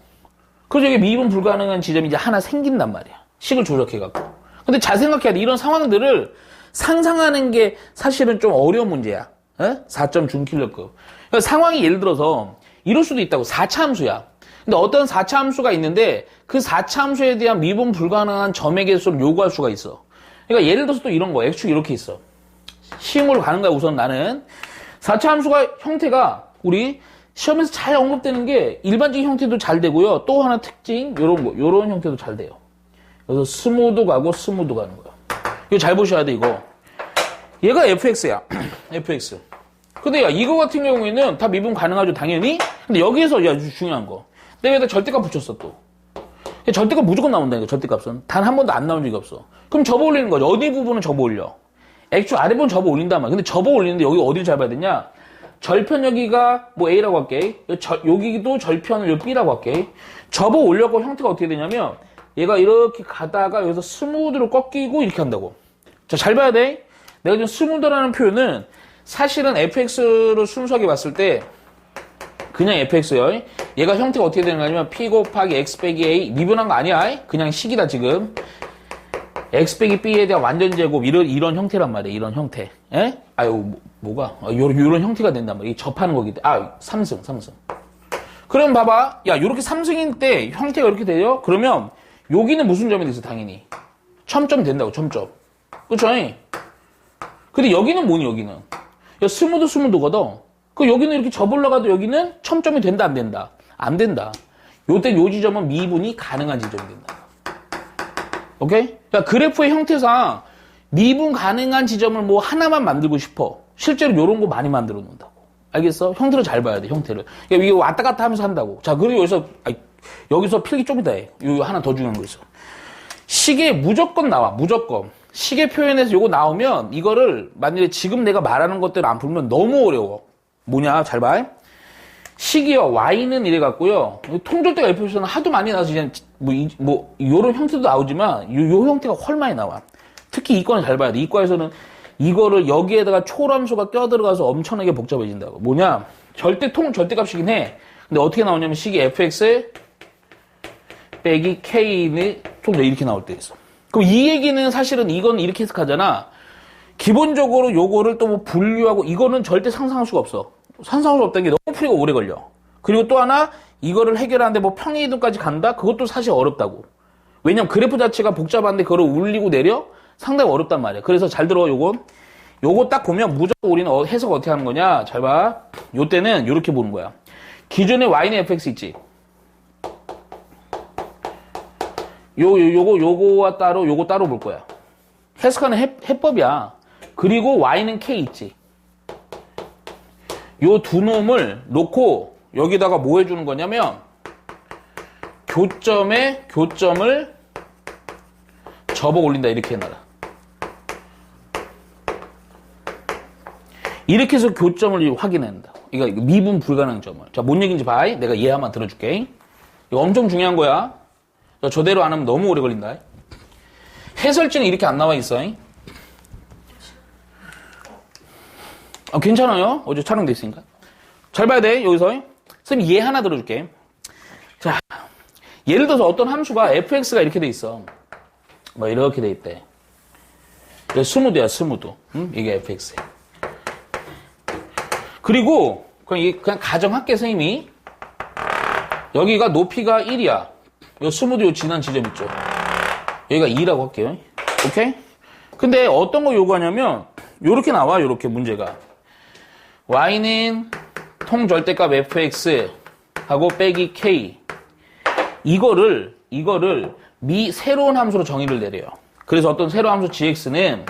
그래서 여기 미분 불가능한 지점이 이제 하나 생긴단 말이야. 식을 조작해갖고. 근데 잘 생각해야 돼. 이런 상황들을 상상하는 게 사실은 좀 어려운 문제야. 4점 준킬러급. 그러니까 상황이 예를 들어서 이럴 수도 있다고. 4차 함수야. 근데 어떤 4차 함수가 있는데 그 4차 함수에 대한 미분 불가능한 점의 개수를 요구할 수가 있어. 그러니까 예를 들어서 또 이런 거. x축 이렇게 있어. 시험으로 가는 거야, 우선 나는. 4차 함수가 형태가 우리 시험에서 잘 언급되는 게 일반적인 형태도 잘 되고요. 또 하나 특징, 요런 형태도 잘 돼요. 그래서 스무드 가고 스무드 가는 거야. 이거 잘 보셔야 돼, 이거. 얘가 fx야. fx. 근데 야, 이거 같은 경우에는 다 미분 가능하죠, 당연히. 근데 여기에서 야, 중요한 거. 내가 여기다 절대값 붙였어, 또. 절대값 무조건 나온다니까, 절대값은. 단 한 번도 안 나온 적이 없어. 그럼 접어 올리는 거죠. 어디 부분은 접어 올려? x축 아래 부분 접어 올린단 말이야. 근데 접어 올리는데 여기 어디를 잘 봐야 되냐? 절편 여기가 뭐 A라고 할게. 여기도 절편을 요 B라고 할게. 접어 올려고 형태가 어떻게 되냐면 얘가 이렇게 가다가 여기서 스무드로 꺾이고 이렇게 한다고. 자, 잘 봐야 돼. 내가 지금 스무드라는 표현은 사실은 fx를 순수하게 봤을 때 그냥 fx요. 얘가 형태가 어떻게 되는 거냐면 p 곱하기 x 빼기 a 미분한 거 아니야. 그냥 식이다 지금. x 빼기 b에 대한 완전 제곱 이런 형태란 말이야. 이런 형태. 에? 아유 뭐가? 요런 형태가 된단 말이야. 접하는 거기 때문에. 3승. 그럼 봐봐. 야, 요렇게 3승인 때 형태가 이렇게 돼요? 그러면 여기는 무슨 점이 됐어? 당연히 첨점 된다고. 첨점. 그쵸? 근데 여기는 뭐니? 여기는 야, 스무드거든. 그 여기는 이렇게 접올라가도 여기는 첨점이 된다 안 된다? 안 된다. 요때 요 지점은 미분이 가능한 지점이 된다. 오케이? 야, 그래프의 형태상 미분 가능한 지점을 뭐 하나만 만들고 싶어. 실제로 요런 거 많이 만들어 놓는다고. 알겠어? 형태를 잘 봐야 돼, 형태를. 야, 이거 왔다 갔다 하면서 한다고. 자, 그리고 여기서 필기 좀 이따 해. 요 하나 더 중요한 거 있어. 식에 무조건 나와, 무조건. 식의 표현에서 요거 나오면 이거를 만약에 지금 내가 말하는 것들 안 풀면 너무 어려워. 뭐냐, 잘 봐. 식이요, y는 이래 갖고요. 통절대가 fx는 하도 많이 나와서 그냥 요런 형태도 나오지만 요 형태가 훨 많이 나와. 특히 이과는 잘 봐야 돼. 이과에서는 이거를 여기에다가 초람수가 껴들어가서 엄청나게 복잡해진다고. 뭐냐, 절대값이긴 해. 근데 어떻게 나오냐면 식이 fx 빼기 k는 통절 이렇게 나올 때 있어. 그럼 이 얘기는 사실은 이건 이렇게 해석하잖아. 기본적으로 요거를 또 뭐 분류하고 이거는 절대 상상할 수가 없어. 상상할 수 없다는 게 너무 풀이가 오래 걸려. 그리고 또 하나 이거를 해결하는데 뭐 평이이동까지 간다? 그것도 사실 어렵다고. 왜냐면 그래프 자체가 복잡한데 그걸 올리고 내려? 상당히 어렵단 말이야. 그래서 잘 들어. 요거 딱 보면 무조건 우리는 해석 어떻게 하는 거냐? 잘 봐. 요때는 요렇게 보는 거야. 기존에 y는 fx 있지? 요거 따로 볼 거야. 해석하는 해법이야. 그리고 y는 k 있지? 요 두 놈을 놓고 여기다가 뭐 해주는 거냐면 교점에 교점을 접어 올린다 이렇게 해놔라. 이렇게 해서 교점을 확인한다. 이거 미분 불가능 점을. 자, 뭔 얘기인지 봐. 내가 이해하면 들어줄게. 이거 엄청 중요한 거야. 저대로 안 하면 너무 오래 걸린다. 해설지는 이렇게 안 나와 있어. 괜찮아요. 어제 촬영돼 있으니까. 잘 봐야 돼. 여기서. 선생님 얘 하나 들어줄게. 자, 예를 들어서 어떤 함수가 fx가 이렇게 돼 있어. 뭐 이렇게 돼 있대. 이게 스무드야, 스무드. 응? 이게 fx야. 그리고 그냥 가정할게 선생님이. 여기가 높이가 1이야. 요 스무드 요 지난 지점 있죠. 여기가 2라고 할게요. 오케이? 근데 어떤 거 요구하냐면 요렇게 나와. 요렇게 문제가. y는 통절대값 fx 하고 빼기 k. 이거를 새로운 함수로 정의를 내려요. 그래서 어떤 새로운 함수 gx는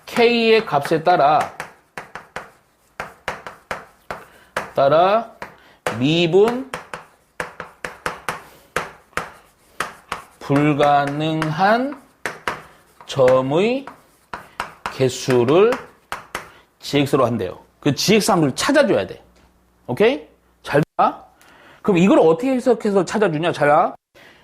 k의 값에 따라 미분 불가능한 점의 개수를 gx로 한대요. 그 gx 함수를 찾아줘야 돼. 오케이? 잘 봐. 그럼 이걸 어떻게 해석해서 찾아주냐? 잘 봐.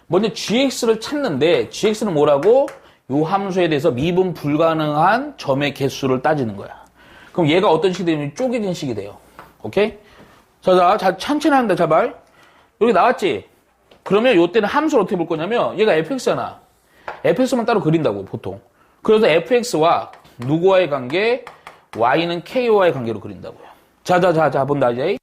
먼저 gx를 찾는데 gx는 뭐라고? 요 함수에 대해서 미분 불가능한 점의 개수를 따지는 거야. 그럼 얘가 어떤 식이 되냐면 쪼개진 식이 돼요. 오케이? 자, 천천히 한다, 제발. 여기 나왔지? 그러면 요때는 함수를 어떻게 볼 거냐면 얘가 fx잖아. fx만 따로 그린다고, 보통. 그래서 fx와 누구와의 관계? y는 k와의 관계로 그린다고요. 자, 본다, 이제.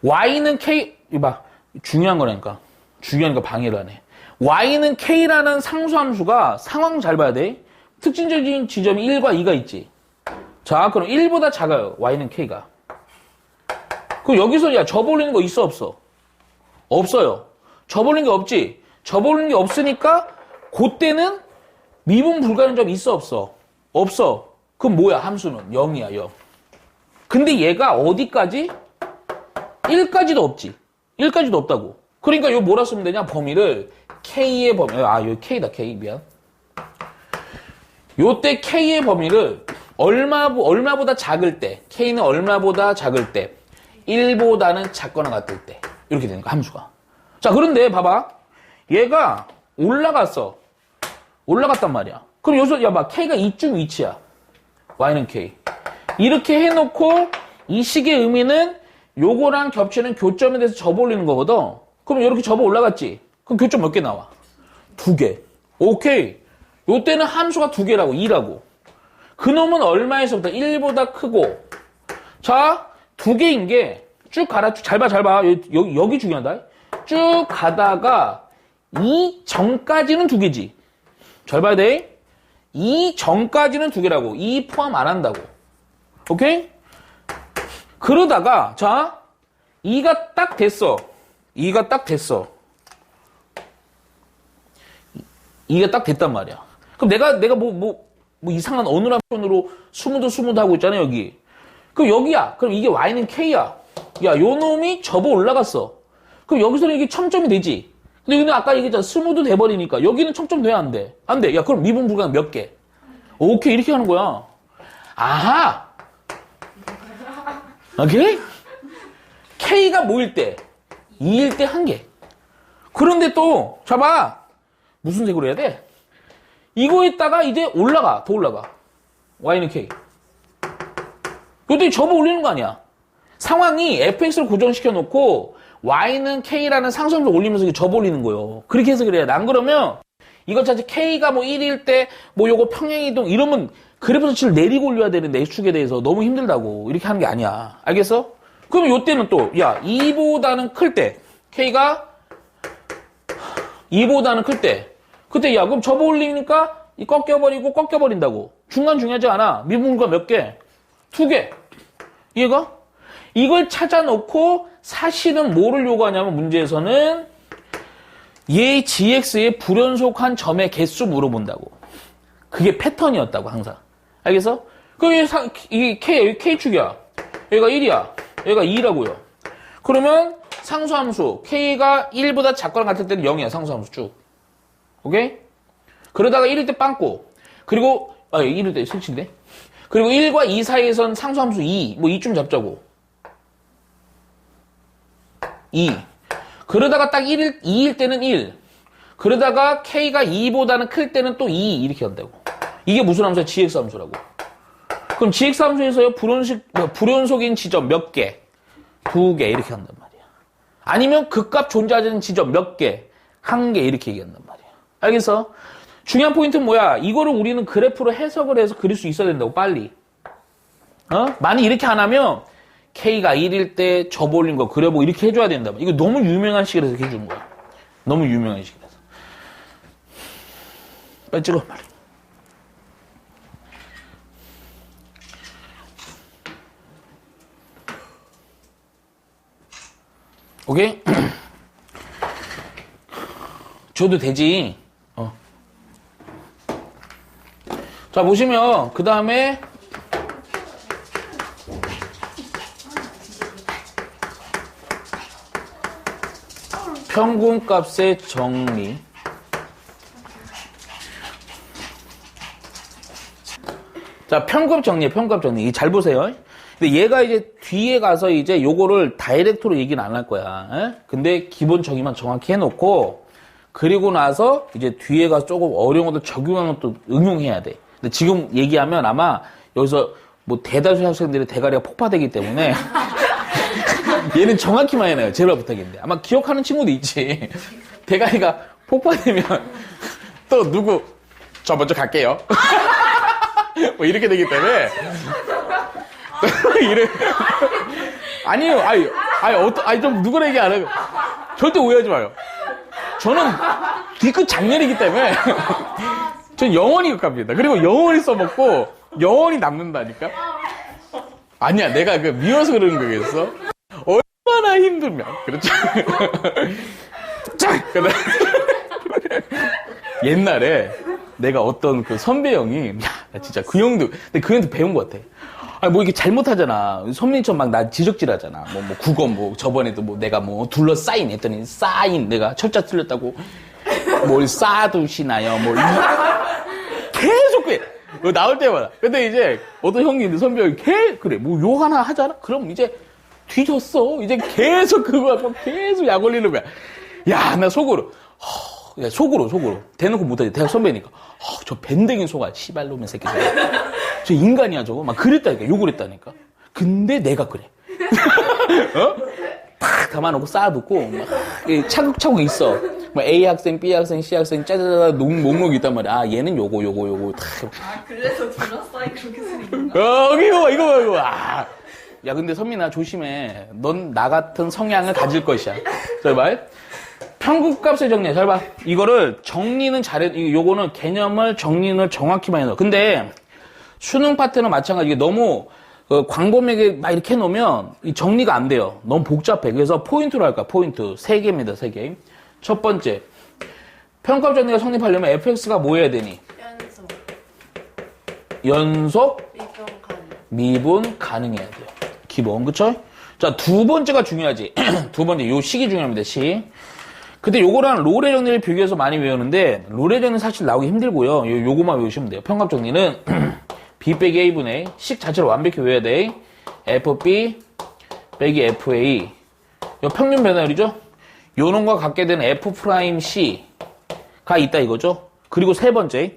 y는 k, 이거 봐. 중요한 거라니까. 중요하니까 방해를 하네. y는 k라는 상수함수가 상황 잘 봐야 돼. 특징적인 지점이 1과 2가 있지. 자, 그럼 1보다 작아요. y는 k가. 그럼 여기서 야 접어올리는 거 있어 없어? 없어요. 접어올리는 게 없지. 접어올리는 게 없으니까 그때는 미분 불가능한 점이 있어 없어? 없어. 그럼 뭐야? 함수는 0이야. 0. 근데 얘가 어디까지? 1까지도 없지. 1까지도 없다고. 그러니까 요 뭐라 쓰면 되냐? 범위를 k의 범위. 여기 k다. k. 미안. 요때 k의 범위를 얼마보다 작을 때, k는 얼마보다 작을 때, 1보다는 작거나 같을 때 이렇게 되는 거야, 함수가. 자, 그런데 봐봐. 얘가 올라갔단 말이야. 그럼 여기서 야 봐. k가 이쯤 위치야. y는 k. 이렇게 해놓고 이 식의 의미는 요거랑 겹치는 교점에 대해서 접어 올리는 거거든. 그럼 이렇게 접어 올라갔지. 그럼 교점 몇 개 나와? 2개. 오케이. 요때는 함수가 2개라고. 2라고. 그놈은 얼마에서부터? 1보다 크고. 자, 2개인 게 쭉 가라. 잘 봐. 여기 중요하다. 쭉 가다가 이 전까지는 2개지. 잘 봐야 돼. 이 전까지는 2개라고. 이 포함 안 한다고. 오케이? 그러다가 자, 2가 딱 됐어. 2가 딱 됐단 말이야. 그럼 내가 뭐 이상한 어눌함으로 스무드 하고 있잖아, 여기. 그럼 여기야. 그럼 이게 y는 k야. 야, 요 놈이 접어 올라갔어. 그럼 여기서는 이게 첨점이 되지. 근데 여기는 아까 얘기했잖아. 스무드 돼버리니까. 여기는 첨점 돼야 안 돼. 안 돼. 야, 그럼 미분 불가능 몇 개? 오케이, 이렇게 하는 거야. 아하! 오케이? k가 뭐일 때? 2일 때 1개. 그런데 또, 봐봐. 무슨 색으로 해야 돼? 이거에다가 이제 더 올라가. y는 k. 이때 접어 올리는 거 아니야. 상황이 fx를 고정시켜 놓고 y는 k라는 상수함수 올리면서 접어 올리는 거예요. 그렇게 해서 그래야 돼. 안 그러면 이것 자체 k가 뭐 1일 때 뭐 요거 평행이동 이러면 그래프 수치를 내리고 올려야 되는데 x축에 대해서 너무 힘들다고 이렇게 하는 게 아니야. 알겠어? 그럼 요때는 또 야 2보다는 클 때 k가 2보다는 클 때 그때 야 그럼 접어 올리니까 이 꺾여버린다고. 중간 중요하지 않아. 미분과 몇 개? 2개. 이해가? 이걸 찾아놓고 사실은 뭐를 요구하냐면 문제에서는 얘 gx의 불연속한 점의 개수 물어본다고. 그게 패턴이었다고 항상. 알겠어? 그럼 이 K축이야. 얘가 1이야. 얘가 2라고요. 그러면 상수함수 K가 1보다 작거나 같을 때는 0이야. 상수함수 쭉. 오케이? 그러다가 1일 때 빵꾸. 그리고 1일 때 설치인데. 그리고 1과 2 사이에선 상수함수 2. 뭐 2쯤 잡자고. 2. 그러다가 딱 2일 때는 1. 그러다가 K가 2보다는 클 때는 또 2 이렇게 한다고. 이게 무슨 함수야? GX 함수라고. 그럼 GX 함수에서요, 불연속인 지점 몇 개? 2개 이렇게 한단 말이야. 아니면 극값 존재하는 지점 몇 개? 1개 이렇게 얘기한단 말이야. 알겠어? 중요한 포인트는 뭐야? 이거를 우리는 그래프로 해석을 해서 그릴 수 있어야 된다고, 빨리. 만약 이렇게 안 하면 K가 1일 때 접어올린 거 그려보고 이렇게 해줘야 된다. 이거 너무 유명한 식이라서 이렇게 해주는 거야. 너무 유명한 식이라서. 빨리 찍어, 빨리. 오케이? 줘도 되지. 자, 보시면, 그 다음에, 평균값의 정리. 자, 평균값 정리에 평균값 정리. 잘 보세요. 근데 얘가 이제 뒤에 가서 이제 요거를 다이렉트로 얘기는 안 할 거야. 에? 근데 기본 정의만 정확히 해놓고, 그리고 나서 이제 뒤에 가서 조금 어려운 것도 적용하는 것도 응용해야 돼. 근데 지금 얘기하면 아마 여기서 뭐 대다수 학생들의 대가리가 폭파되기 때문에 얘는 정확히만 해놔요. 제발 부탁인데. 아마 기억하는 친구도 있지. 대가리가 폭파되면 또 누구 저 먼저 갈게요. 뭐 이렇게 되기 때문에 아니에요. 아니 좀 누구나 얘기 안 해요. 절대 오해하지 마요. 저는 뒤끝 장렬이기 때문에 전 영원히 갑니다. 그리고 영원히 써먹고 영원히 남는다니까. 아니야, 내가 미워서 그러는 거겠어. 얼마나 힘들면 그렇죠. 자, 옛날에 내가 어떤 그 선배 형이 야, 진짜 그 형도 근데 그 형도 배운 것 같아. 아니 뭐 이렇게 잘못하잖아. 선배님처럼 막 나 지적질하잖아. 뭐 국어 뭐 저번에도 뭐 내가 뭐 둘러싸인 했더니 싸인 내가 철자 틀렸다고 뭘 쌓아두시나요? 뭐 계속 그래. 나올 때마다. 근데 이제 어떤 형이 있는데 선배 형이 그래 뭐 욕 하나 하잖아. 그럼 이제 뒤졌어. 이제 계속 그거 갖고 계속 약 올리는 거야. 야, 나 속으로. 속으로. 대놓고 못하지. 대학 선배니까. 저 밴댕이 속아. 씨발놈의 새끼들. 저 인간이야, 저거. 막 그랬다니까. 욕을 했다니까. 근데 내가 그래. 탁 담아놓고 쌓아놓고, 막, 차곡차곡 있어. 뭐 A 학생, B 학생, C 학생, 짜자자자 목록이 있단 말이야. 아, 얘는 요거. 탁. 아, 그래서 둘러싸이 그렇게 쓰는 거야? 이거. 아. 야, 근데 선민아, 조심해. 넌 나 같은 성향을 가질 것이야. 제발. 평균값의 정리, 잘 봐. 이거를 정리는 요거는 개념을 정리를 정확히만 해놔. 근데 수능 파트는 마찬가지. 너무 광범위하게 막 이렇게 해놓으면 이 정리가 안 돼요. 너무 복잡해. 그래서 포인트로 할까? 포인트. 3개입니다, 3개. 첫 번째. 평균값 정리가 성립하려면 fx가 뭐 해야 되니? 연속? 미분 가능해야 돼요. 기본, 그쵸? 자, 두 번째가 중요하지. 두 번째, 요 식이 중요합니다, 식. 근데 요거랑 롤의 정리를 비교해서 많이 외우는데, 롤의 정리는 사실 나오기 힘들고요. 요거만 외우시면 돼요. 평값 정리는 B 빼기 A분의 식 자체를 완벽히 외워야 돼. FB 빼기 FA. 요 평균 변화율이죠? 요놈과 같게 되는 F'C가 있다 이거죠? 그리고 세 번째,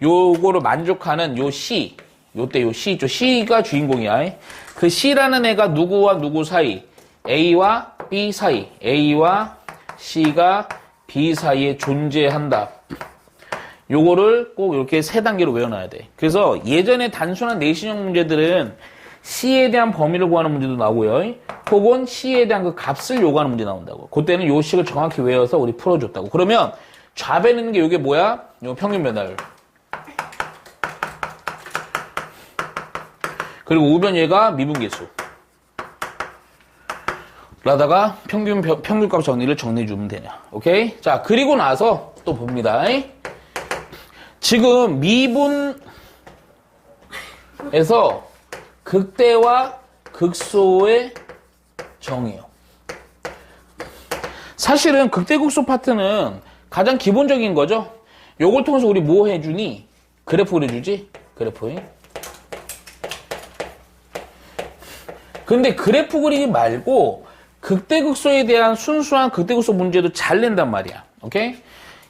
요거를 만족하는 요 C. 요때 요 C 있죠? C가 주인공이야. 그 C라는 애가 누구와 누구 사이? A와 B 사이. A와 C가 B 사이에 존재한다. 요거를 꼭 이렇게 3단계로 외워놔야 돼. 그래서 예전에 단순한 내신형 문제들은 C에 대한 범위를 구하는 문제도 나오고요. 혹은 C에 대한 그 값을 요구하는 문제 나온다고. 그때는 요 식을 정확히 외워서 우리 풀어줬다고. 그러면 좌변에 있는 게 요게 뭐야? 요 평균 변화율. 그리고 우변 얘가 미분계수. 라다가 평균값 정리를 정리해주면 되냐. 오케이? 자, 그리고 나서 또 봅니다. 지금 미분에서 극대와 극소의 정의요. 사실은 극대극소 파트는 가장 기본적인 거죠. 요걸 통해서 우리 뭐 해주니? 그래프 그려주지? 그래프. 근데 그래프 그리기 말고 극대극소에 대한 순수한 극대극소 문제도 잘 낸단 말이야. 오케이?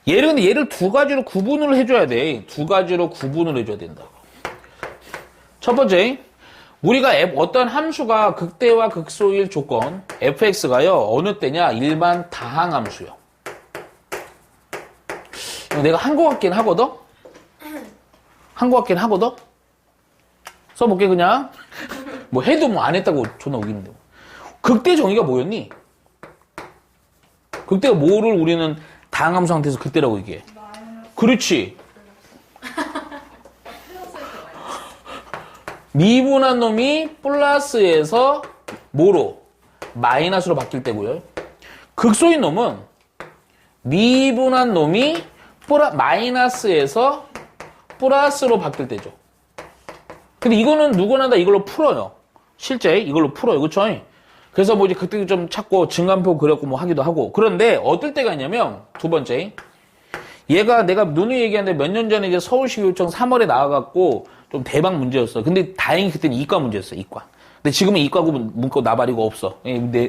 근데 얘를 두 가지로 구분을 해줘야 돼. 두 가지로 구분을 해줘야 된다고. 첫 번째, 우리가 어떤 함수가 극대와 극소일 조건, fx가요, 어느 때냐? 일반 다항함수요. 내가 한 거 같긴 하거든? 한 거 같긴 하거든? 써볼게, 그냥. 뭐 해도 뭐 안 했다고 존나 우기는데. 극대 정의가 뭐였니? 극대가 뭐를 우리는 다항함수 상태에서 극대라고 얘기해? 그렇지. 미분한 놈이 플러스에서 뭐로? 마이너스로 바뀔 때고요. 극소인 놈은 미분한 놈이 마이너스에서 플러스로 바뀔 때죠. 근데 이거는 누구나 다 이걸로 풀어요. 실제 이걸로 풀어요. 그쵸? 그래서 뭐 이제 그때 좀 찾고 증감표 그렸고 뭐 하기도 하고. 그런데 어떨 때가 있냐면 두 번째. 얘가 내가 누누이 얘기하는데 몇 년 전에 이제 서울시 교육청 3월에 나와갖고 좀 대박 문제였어. 근데 다행히 그때는 이과 문제였어. 이과. 근데 지금은 이과고 문과 나발이고 없어.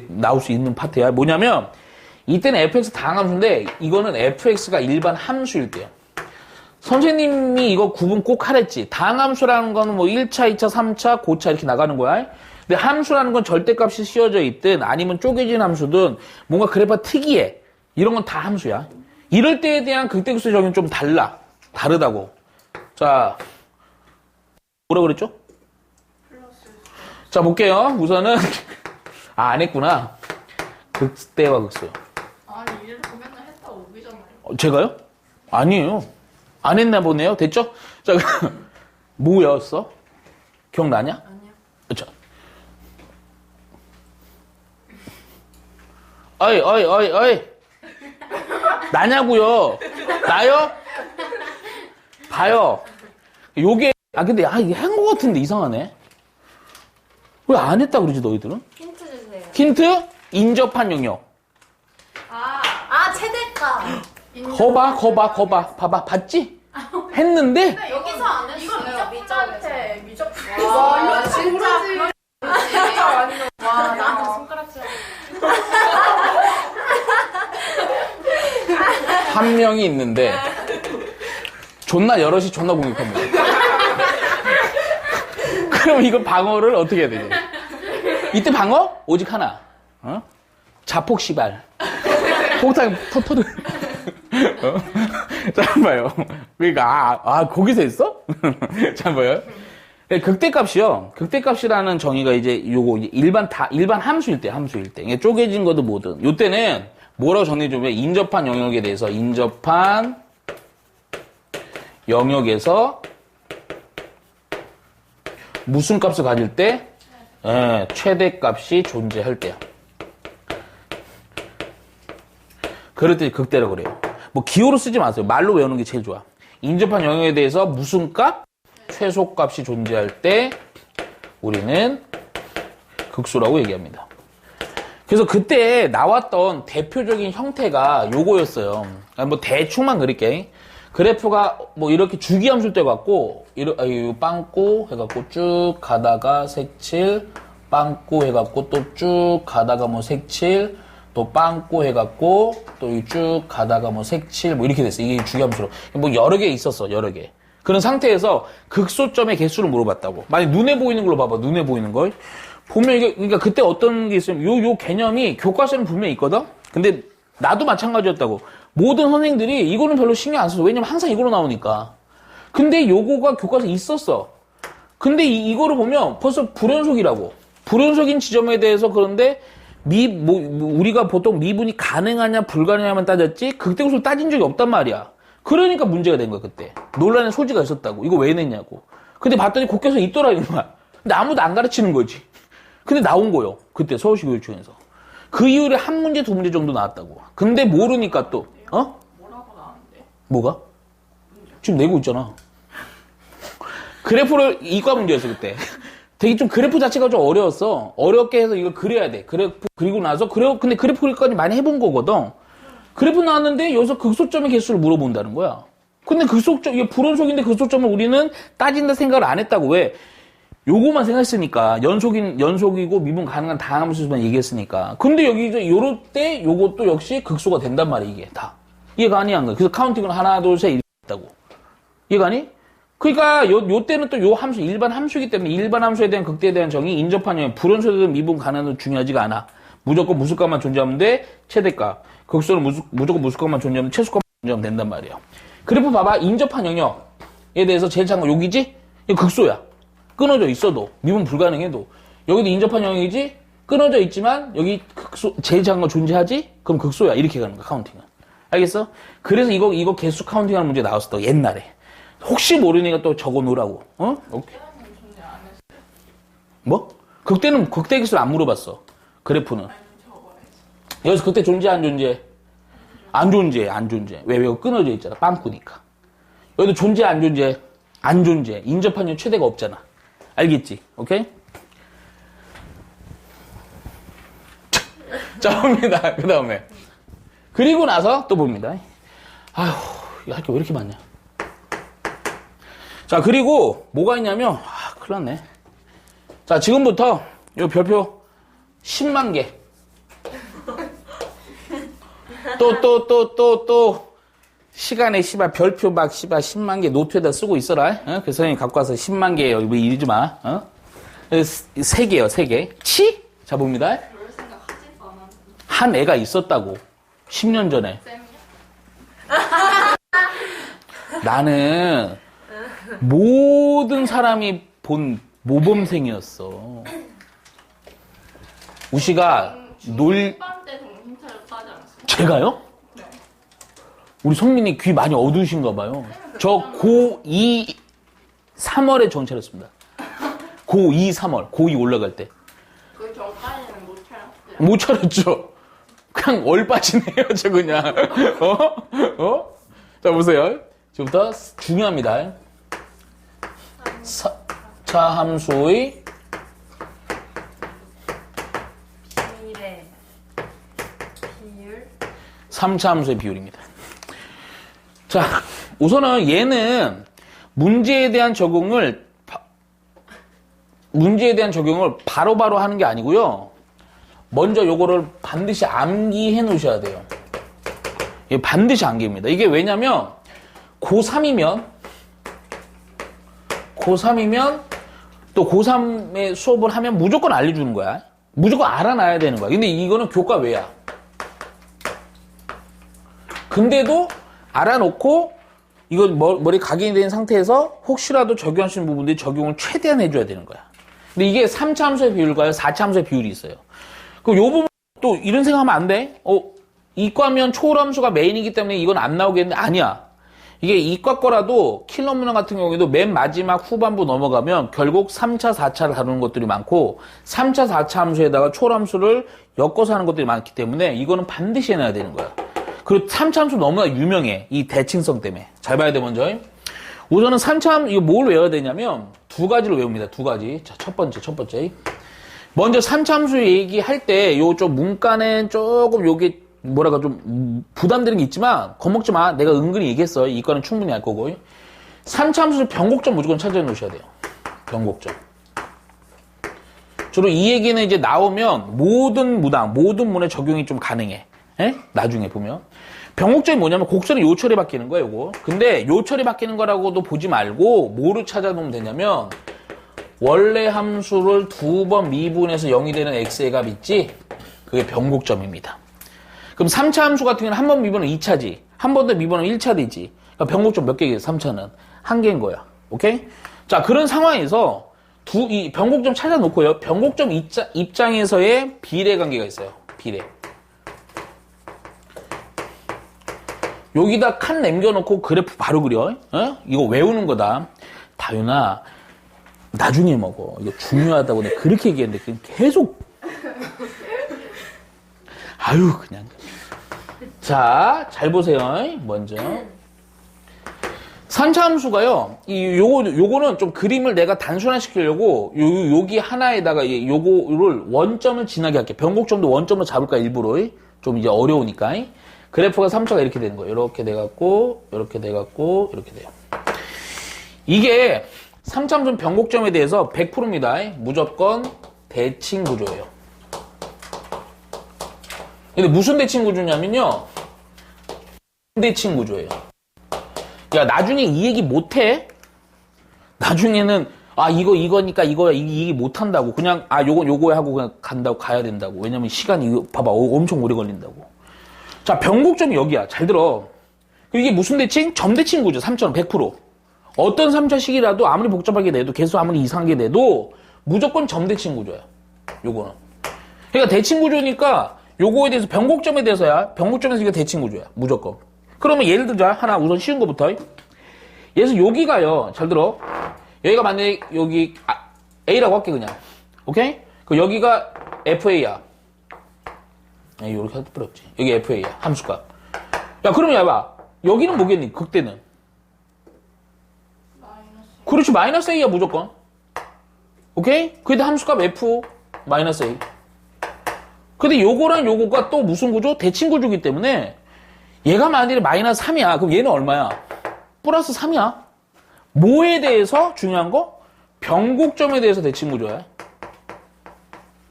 나올 수 있는 파트야. 뭐냐면 이때는 fx 다항함수인데 이거는 fx가 일반 함수일 때요. 선생님이 이거 구분 꼭 하랬지. 다항함수라는 거는 뭐 1차, 2차, 3차, 고차 이렇게 나가는 거야. 근데 함수라는 건 절대값이 씌워져 있든 아니면 쪼개진 함수든 뭔가 그래프 특이해. 이런 건 다 함수야. 이럴 때에 대한 극대극소 적용은 좀 다르다고. 자, 뭐라 그랬죠? 자, 볼게요. 우선은 안 했구나. 극대와 극소. 아니 이래놓고 맨날 했다고 우기잖아요. 제가요? 아니에요. 안 했나 보네요. 됐죠? 자, 뭐였어? 기억나냐? 아니요. 자. 어이. 나냐고요? 나요? 봐요. 요게, 근데, 이게 한 거 같은데 이상하네. 왜 안 했다 그러지, 너희들은? 힌트 주세요. 힌트? 인접한 영역. 최대값. 거봐. 봐봐. 봤지? 했는데? 여기서 안 했어요. 이거 미적분한테 미적. 와, 진짜. 진짜 완전. 와 나한테 손가락질. 한 명이 있는데, 여럿이 존나 공격합니다. 그럼 이거 방어를 어떻게 해야 되지? 이때 방어? 오직 하나. 자폭시발. 폭탄 터트려. 자, 봐요. 그러니까, 거기서 했어? 자, 봐요. 극대값이요. 극대값이라는 정의가 이제 요거 일반 함수일 때. 이게 쪼개진 것도 뭐든. 요때는 뭐라고 정리해주면 인접한 영역에 대해서 인접한 영역에서 무슨 값을 가질 때? 최대값이 존재할 때야. 그럴 때 극대라고 그래요. 뭐 기호로 쓰지 마세요. 말로 외우는 게 제일 좋아. 인접한 영역에 대해서 무슨 값? 최소값이 존재할 때 우리는 극소라고 얘기합니다. 그래서 그때 나왔던 대표적인 형태가 요거였어요. 뭐 대충만 그릴게. 그래프가 뭐 이렇게 주기함수일 때 같고, 빵꾸 해갖고 쭉 가다가 색칠, 빵꾸 해갖고 또 쭉 가다가 뭐 색칠, 또 빵꾸 해갖고 또 쭉 가다가 뭐 색칠, 뭐 이렇게 됐어. 이게 주기함수로. 뭐 여러 개 있었어, 여러 개. 그런 상태에서 극소점의 개수를 물어봤다고. 만약 눈에 보이는 걸로 봐봐, 눈에 보이는 걸. 보면 이게, 그러니까 그때 어떤 게 있으면 요 개념이 교과서에는 분명히 있거든? 근데 나도 마찬가지였다고. 모든 선생님들이 이거는 별로 신경 안 써서. 왜냐면 항상 이거로 나오니까. 근데 요거가 교과서에 있었어. 근데 이거를 보면 벌써 불연속이라고. 불연속인 지점에 대해서 그런데 우리가 보통 미분이 가능하냐 불가능하냐만 따졌지 극대극소를 따진 적이 없단 말이야. 그러니까 문제가 된 거야, 그때. 논란의 소지가 있었다고. 이거 왜 냈냐고. 근데 봤더니 국교에서 있더라, 이거야. 근데 아무도 안 가르치는 거지. 근데 나온 거요. 그때 서울시 교육청에서. 그 이후에 한 문제, 두 문제 정도 나왔다고. 근데 모르니까 또, 뭐라고 나왔는데? 뭐가? 지금 내고 있잖아. 그래프를, 이과 문제였어, 그때. 되게 좀 그래프 자체가 좀 어려웠어. 어렵게 해서 이걸 그려야 돼. 그래프 그리고 나서, 근데 그래프 그릴까지 많이 해본 거거든. 그래프 나왔는데 여기서 극소점의 개수를 물어본다는 거야. 근데 극소점, 이게 불연속인데 극소점을 우리는 따진다 생각을 안 했다고. 왜? 요거만 생각했으니까. 연속이고 미분 가능한 다함수만 얘기했으니까. 근데 여기 이제 요럴 때 요것도 역시 극소가 된단 말이야, 이게 다. 이해가 아니 한 거야. 그래서 카운팅은 하나, 둘, 셋 이렇게 했다고. 이해가 아니? 그러니까 요 때는 또 요 함수, 일반 함수이기 때문에 일반 함수에 대한 극대에 대한 정의, 인접한 불연속에 대한 미분 가능은 중요하지가 않아. 무조건 무수값만 존재하면 돼, 최대값. 극소는 무조건 무수값만 존재하면 최소값만 존재하면 된단 말이야. 그래프 봐봐. 인접한 영역에 대해서 제일 작은 거 여기지? 이거 극소야. 끊어져 있어도. 미분 불가능해도. 여기도 인접한 영역이지? 끊어져 있지만 여기 극소, 제일 작은 거 존재하지? 그럼 극소야. 이렇게 가는 거야, 카운팅은. 알겠어? 그래서 이거 개수 카운팅하는 문제 나왔어. 옛날에. 혹시 모르니까 또 적어 놓으라고. 어? 오케이. 뭐? 극대 기술 안 물어봤어. 그래프는. 여기서 극대 존재, 안 존재? 안 존재. 왜? 끊어져 있잖아. 빵꾸니까. 여기도 존재, 안 존재? 안 존재. 인접한 영 최대가 없잖아. 알겠지? 오케이? 자, 봅니다. 그 다음에. 그리고 나서 또 봅니다. 아휴, 할 게 왜 이렇게 많냐. 자, 그리고 뭐가 있냐면, 큰일 났네. 자, 지금부터 요 별표 10만 개. 또, 시간에 별표 막 10만 개 노트에다 쓰고 있어라. 어? 그 선생님 갖고 와서 10만 개 여기 이러지 마. 어? 3개요, 3개. 치? 자, 봅니다. 그럴 생각 하지도 않았는데. 한 애가 있었다고. 10년 전에. 나는 모든 사람이 본 모범생이었어. 우시가 중반 때 정신 차렸다지 않았어요? 제가요? 네. 우리 성민이 귀 많이 어두우신가 봐요. 저 고2 3월에 정신 차렸습니다. 고2 3월. 고2 올라갈 때. 그 전까지는 못 차렸어요. 못 차렸죠? 그냥 얼빠지네요, 저 그냥. 자, 보세요. 지금부터 중요합니다. 차함수의 비례, 비율, 3차 함수의 비율입니다. 자, 우선은 얘는 문제에 대한 적용을 바로바로 하는 게 아니고요. 먼저 요거를 반드시 암기해 놓으셔야 돼요. 이게 반드시 암기입니다. 이게 왜냐면 고3이면 또 고3의 수업을 하면 무조건 알려주는 거야. 무조건 알아놔야 되는 거야. 근데 이거는 교과 외야. 근데도 알아놓고 이걸 머리 각인이 된 상태에서 혹시라도 적용할 수 있는 부분들이 적용을 최대한 해줘야 되는 거야. 근데 이게 3차 함수의 비율과요, 4차 함수의 비율이 있어요. 그럼 요 부분 또 이런 생각하면 안 돼? 이과면 초월함수가 메인이기 때문에 이건 안 나오겠는데 아니야. 이게 이과 거라도 킬러 문항 같은 경우에도 맨 마지막 후반부 넘어가면 결국 3차, 4차를 다루는 것들이 많고 3차, 4차 함수에다가 초월함수를 엮어서 하는 것들이 많기 때문에 이거는 반드시 해놔야 되는 거야. 그리고 3차 함수 너무나 유명해. 이 대칭성 때문에. 잘 봐야 돼, 먼저. 우선은 3차 함수, 이거 뭘 외워야 되냐면 두 가지를 외웁니다. 두 가지. 자, 첫 번째. 먼저 3차 함수 얘기할 때 요 좀 문과는 조금 요게 뭐랄까 좀 부담되는 게 있지만 겁먹지 마. 내가 은근히 얘기했어. 이과는 충분히 알 거고. 3차 함수 변곡점 무조건 찾아 놓으셔야 돼요. 변곡점. 주로 이 얘기는 이제 나오면 모든 문에 적용이 좀 가능해. 에? 나중에 보면. 변곡점이 뭐냐면 곡선이 요철이 바뀌는 거예요, 요거. 근데 요철이 바뀌는 거라고도 보지 말고 뭐를 찾아놓으면 되냐면 원래 함수를 2번 미분해서 0이 되는 x의 값 있지? 그게 변곡점입니다. 그럼 3차 함수 같은 경우는 한 번 미분은 2차지. 한 번 더 미분은 1차 되지. 그러니까 변곡점 몇 개겠어, 3차는? 한 개인 거야. 오케이? 자, 그런 상황에서 이 변곡점 찾아놓고요. 변곡점 입장에서의 비례 관계가 있어요. 비례. 여기다 칸 남겨놓고 그래프 바로 그려. 이거 외우는 거다. 다윤아, 나중에 먹어. 이거 중요하다고 내가 그렇게 얘기했는데 그냥 계속. 아유, 그냥. 자, 잘 보세요. 먼저. 3차 함수가요. 요거는 좀 그림을 내가 단순화시키려고 여기 하나에다가 요거를 원점을 지나게 할게. 변곡점도 원점으로 잡을까 일부러. 좀 이제 어려우니까. 그래프가 3차가 이렇게 되는 거예요. 이렇게 돼갖고, 이렇게 돼갖고, 이렇게 돼요. 이게 3차함수 변곡점에 대해서 100%입니다. 무조건 대칭 구조예요. 근데 무슨 대칭 구조냐면요. 대칭 구조예요. 야, 나중에 이 얘기 못해? 나중에는, 이거니까 이게 못한다고. 그냥, 요거 하고 그냥 간다고, 가야 된다고. 왜냐면 시간이, 봐봐, 엄청 오래 걸린다고. 자, 변곡점이 여기야. 잘 들어. 이게 무슨 대칭? 점대칭 구조, 3차는 100%. 어떤 3차식이라도 아무리 복잡하게 내도, 개수 아무리 이상하게 내도, 무조건 점대칭 구조야. 요거는. 그러니까 대칭 구조니까, 요거에 대해서, 변곡점에 대해서야, 변곡점에서 이게 대칭 구조야. 무조건. 그러면 예를 들자. 하나, 우선 쉬운 거부터. 예를 들어서 여기가요. 잘 들어. 여기가 만약에 여기 A라고 할게 그냥. 오케이? 그 여기가 FA야. 이렇게 할 필요 없지. 여기 FA야. 함수값. 야, 그럼 야봐. 여기는 뭐겠니? 극대는. 그렇지. 마이너스 A야 무조건. 오케이? 그래도 함수값 F 마이너스 A. 근데 요거랑 요거가 또 무슨 구조? 대칭 구조이기 때문에 얘가 만약에 마이너스 3이야. 그럼 얘는 얼마야? 플러스 3이야. 뭐에 대해서 중요한 거? 변곡점에 대해서 대칭 구조야.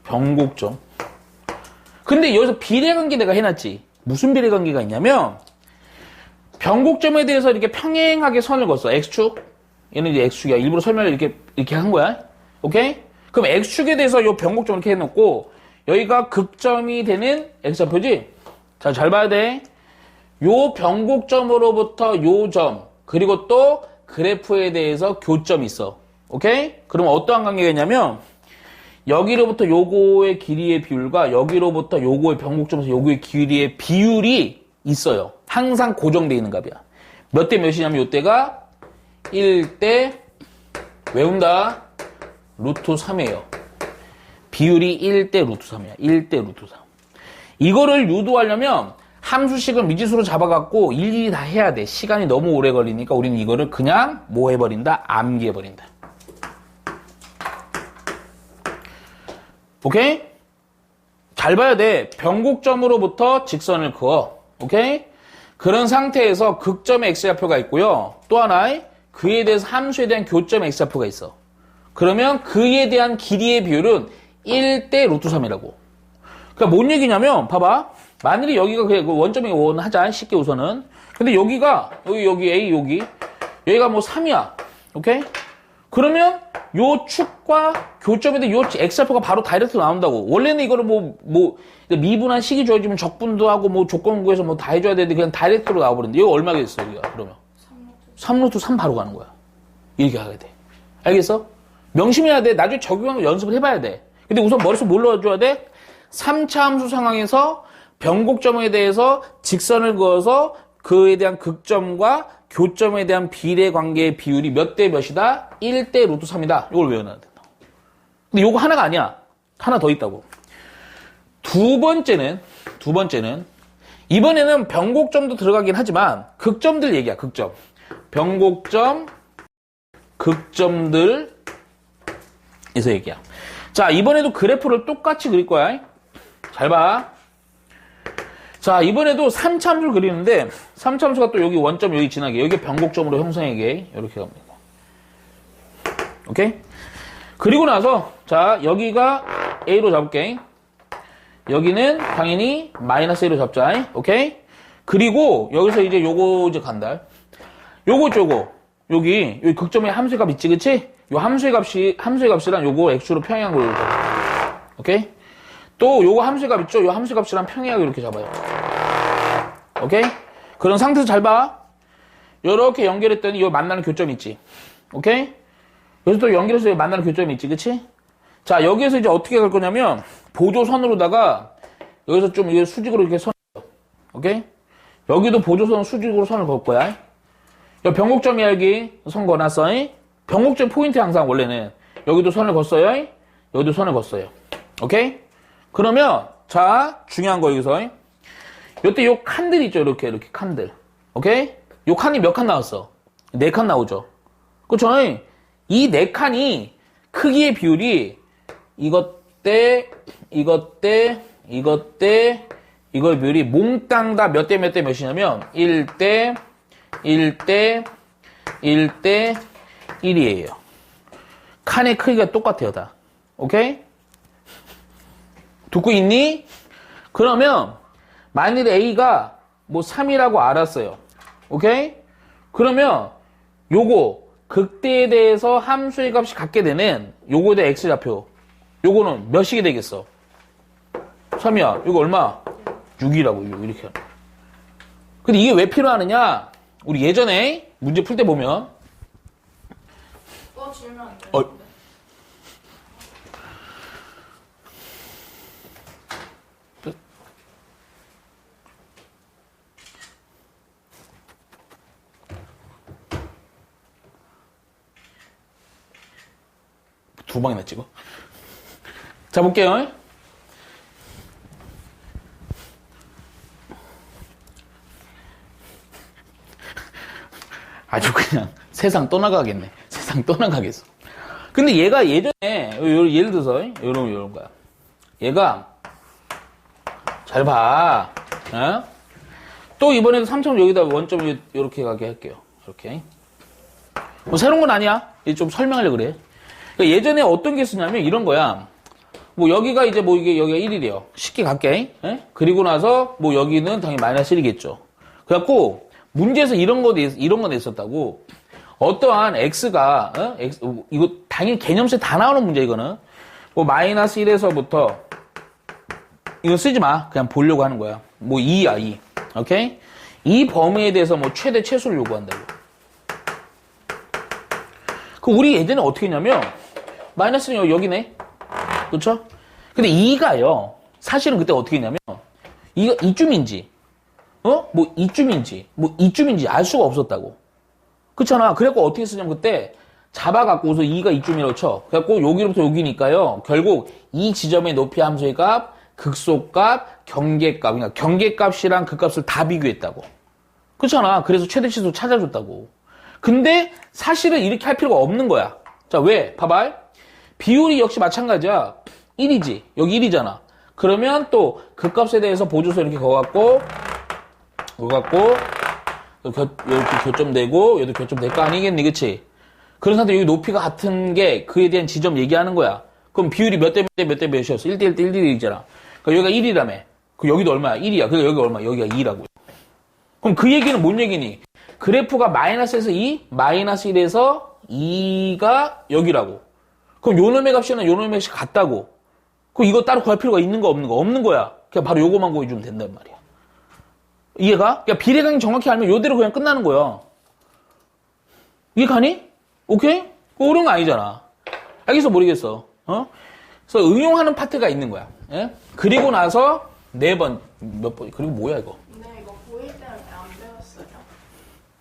변곡점. 근데 여기서 비례관계 내가 해놨지. 무슨 비례관계가 있냐면 변곡점에 대해서 이렇게 평행하게 선을 그었어. X축. 얘는 이제 X축이야. 일부러 설명을 이렇게 한 거야. 오케이? 그럼 X축에 대해서 요 변곡점 이렇게 해놓고 여기가 극점이 되는 X좌표지? 자, 잘 봐야 돼. 요 변곡점으로부터 요 점, 그리고 또 그래프에 대해서 교점이 있어. 오케이? 그럼 어떠한 관계가 있냐면 여기로부터 요거의 길이의 비율과 여기로부터 요거의 변곡점에서 요거의 길이의 비율이 있어요. 항상 고정되어 있는 값이야. 몇 대 몇이냐면 요때가 1대 외운다. 루트 3이에요. 비율이 1대 루트 3이야. 1대 루트 3. 이거를 유도하려면 함수식을 미지수로 잡아갖고 일일이 다 해야 돼. 시간이 너무 오래 걸리니까 우리는 이거를 그냥 뭐 해버린다? 암기해버린다. 오케이? 잘 봐야 돼. 변곡점으로부터 직선을 그어. 오케이? 그런 상태에서 극점의 x좌표가 있고요. 또 하나, 그에 대해서 함수에 대한 교점의 x좌표가 있어. 그러면 그에 대한 길이의 비율은 1대 루트 3이라고. 그러니까 뭔 얘기냐면 봐봐. 만일에 여기가 그 원점이 5 하자. 쉽게 우선은. 근데 여기가 여기 A 여기가 뭐 3이야. 오케이? 그러면 요 축과 교점에 대한 요 x좌표가 바로 다이렉트 나온다고. 원래는 이거를 미분한 식이 주어지면 적분도 하고 뭐 조건 구해서 뭐 다 해줘야 되는데 그냥 다이렉트로 나와버리는데 이거 얼마겠어 여기가 그러면 3루트 3 바로 가는 거야. 이렇게 가야 돼. 알겠어? 명심해야 돼. 나중에 적용하는 거 연습을 해봐야 돼. 근데 우선 머릿속에 뭘 넣어줘야 돼? 3차 함수 상황에서 변곡점에 대해서 직선을 그어서 그에 대한 극점과 교점에 대한 비례 관계의 비율이 몇 대 몇이다? 1대 루트 3이다. 이걸 외워놔야 된다. 근데 요거 하나가 아니야. 하나 더 있다고. 두 번째는 이번에는 변곡점도 들어가긴 하지만 극점들 얘기야. 극점. 변곡점, 극점들에서 얘기야. 자, 이번에도 그래프를 똑같이 그릴 거야. 잘 봐. 자, 이번에도 3차 함수를 그리는데 3차 함수가 또 여기 원점 여기 지나게 여기 변곡점으로 형성하게 이렇게 갑니다. 오케이? 그리고 나서 자, 여기가 A로 잡을게. 여기는 당연히 마이너스 A로 잡자. 오케이? 그리고 여기서 이제 요거 이제 간다. 여기 극점에 함수의 값 있지, 그치? 요 함수의 값이랑 요거 x로 평행한 걸로 잡아요. 오케이? 또 요거 함수의 값 있죠? 요 함수의 값이랑 평행하게 이렇게 잡아요. 오케이? 그런 상태에서 잘 봐. 요렇게 연결했더니 요 만나는 교점이 있지. 오케이? 여기서 또 연결해서 만나는 교점이 있지, 그치? 자, 여기에서 이제 어떻게 갈 거냐면 보조선으로다가 여기서 좀 이게 수직으로 이렇게 선. 오케이? 여기도 보조선 수직으로 선을 걸 거야. 여 변곡점이야, 여기. 선 그어놨어. 변곡점 포인트 항상 원래는 여기도 선을 걷어요. 여기도 선을 걷어요. 오케이? 그러면 자, 중요한 거 여기서 요때 요 칸들 있죠. 이렇게 칸들. 오케이? 요 칸이 몇 칸 나왔어? 4칸 나오죠. 그쵸? 이 4칸이 크기의 비율이 이것 대 이거의 비율이 몽땅 다 몇 대 몇 대 몇이냐면 1대 1대 1대 1이에요. 칸의 크기가 똑같아요, 다. 오케이? 듣고 있니? 그러면 만일에 A가 뭐 3이라고 알았어요. 오케이? 그러면 요거 극대에 대해서 함수의 값이 같게 되는 요거에 대해 X좌표 요거는 몇이게 되겠어? 3이야. 이거 얼마? 6이라고 6 이렇게 하는. 근데 이게 왜 필요하느냐? 우리 예전에 문제 풀 때 보면 또 질문 안 돼요? 두 방이나 찍어. 자, 볼게요. 아주 그냥 세상 떠나가겠네. 세상 떠나가겠어. 근데 얘가 예전에, 예를 들어서, 요런 거야. 얘가, 잘 봐. 어? 또 이번에도 3점 여기다 원점 이렇게 가게 할게요. 이렇게. 뭐 새로운 건 아니야. 이제 좀 설명하려고 그래. 그러니까 예전에 어떤 게 쓰냐면 이런 거야. 뭐 여기가 이제 뭐 이게 여기가 1이래요. 쉽게 갈게. 에? 그리고 나서 뭐 여기는 당연히 마이너스 1이겠죠. 그래갖고 문제에서 이런 거 냈었다고. 어떠한 x가 이거 당연히 개념수에 다 나오는 문제 이거는. 뭐 마이너스 1에서부터 이거 쓰지 마. 그냥 보려고 하는 거야. 뭐 2야 2. 오케이? 이 범위에 대해서 뭐 최대 최소를 요구한다고. 그 우리 예전에 어떻게 했냐면 마이너스는 여기네. 그렇죠? 근데 2가요. 사실은 그때 어떻게 했냐면 이쯤인지 뭐 이쯤인지 알 수가 없었다고. 그렇잖아. 그래갖고 어떻게 쓰냐면 그때 잡아갖고서 2가 이쯤이라고 쳐. 그래갖고 여기로부터 여기니까요. 결국 이 지점의 높이 함수의 값, 극소값, 경계값. 그러니까 경계값이랑 그 값을 다 비교했다고. 그렇잖아. 그래서 최대치수 찾아줬다고. 근데 사실은 이렇게 할 필요가 없는 거야. 자, 왜? 봐봐. 비율이 역시 마찬가지야. 1이지. 여기 1이잖아. 그러면 또 그 값에 대해서 보조서 이렇게 그어갖고 이렇게 교점되고 얘도 교점될 거 아니겠니? 그치? 그런 상태 여기 높이가 같은 게 그에 대한 지점 얘기하는 거야. 그럼 비율이 몇 대 몇 대 몇이었어? 1대 1대 1대1이잖아. 그러니까 여기가 1이라며. 그 여기도 얼마야? 1이야. 그러니까 여기가 얼마야? 여기가 2라고. 그럼 그 얘기는 뭔 얘기니? 그래프가 마이너스에서 2, 마이너스 1에서 2가 여기라고. 그럼 요 놈의 값이나 요 놈의 값이 같다고. 그럼 이거 따로 구할 필요가 있는 거 없는 거? 없는 거야. 그냥 바로 요거만 구해주면 된단 말이야. 이해가? 그러니까 비례각이 정확히 알면 요대로 그냥 끝나는 거야. 이해 가니? 오케이? 어려운 거 아니잖아. 알겠어? 모르겠어? 그래서 응용하는 파트가 있는 거야. 예? 그리고 나서 몇 번, 그리고 뭐야 이거? 네, 이거 고1 때는 왜 안 배웠어요?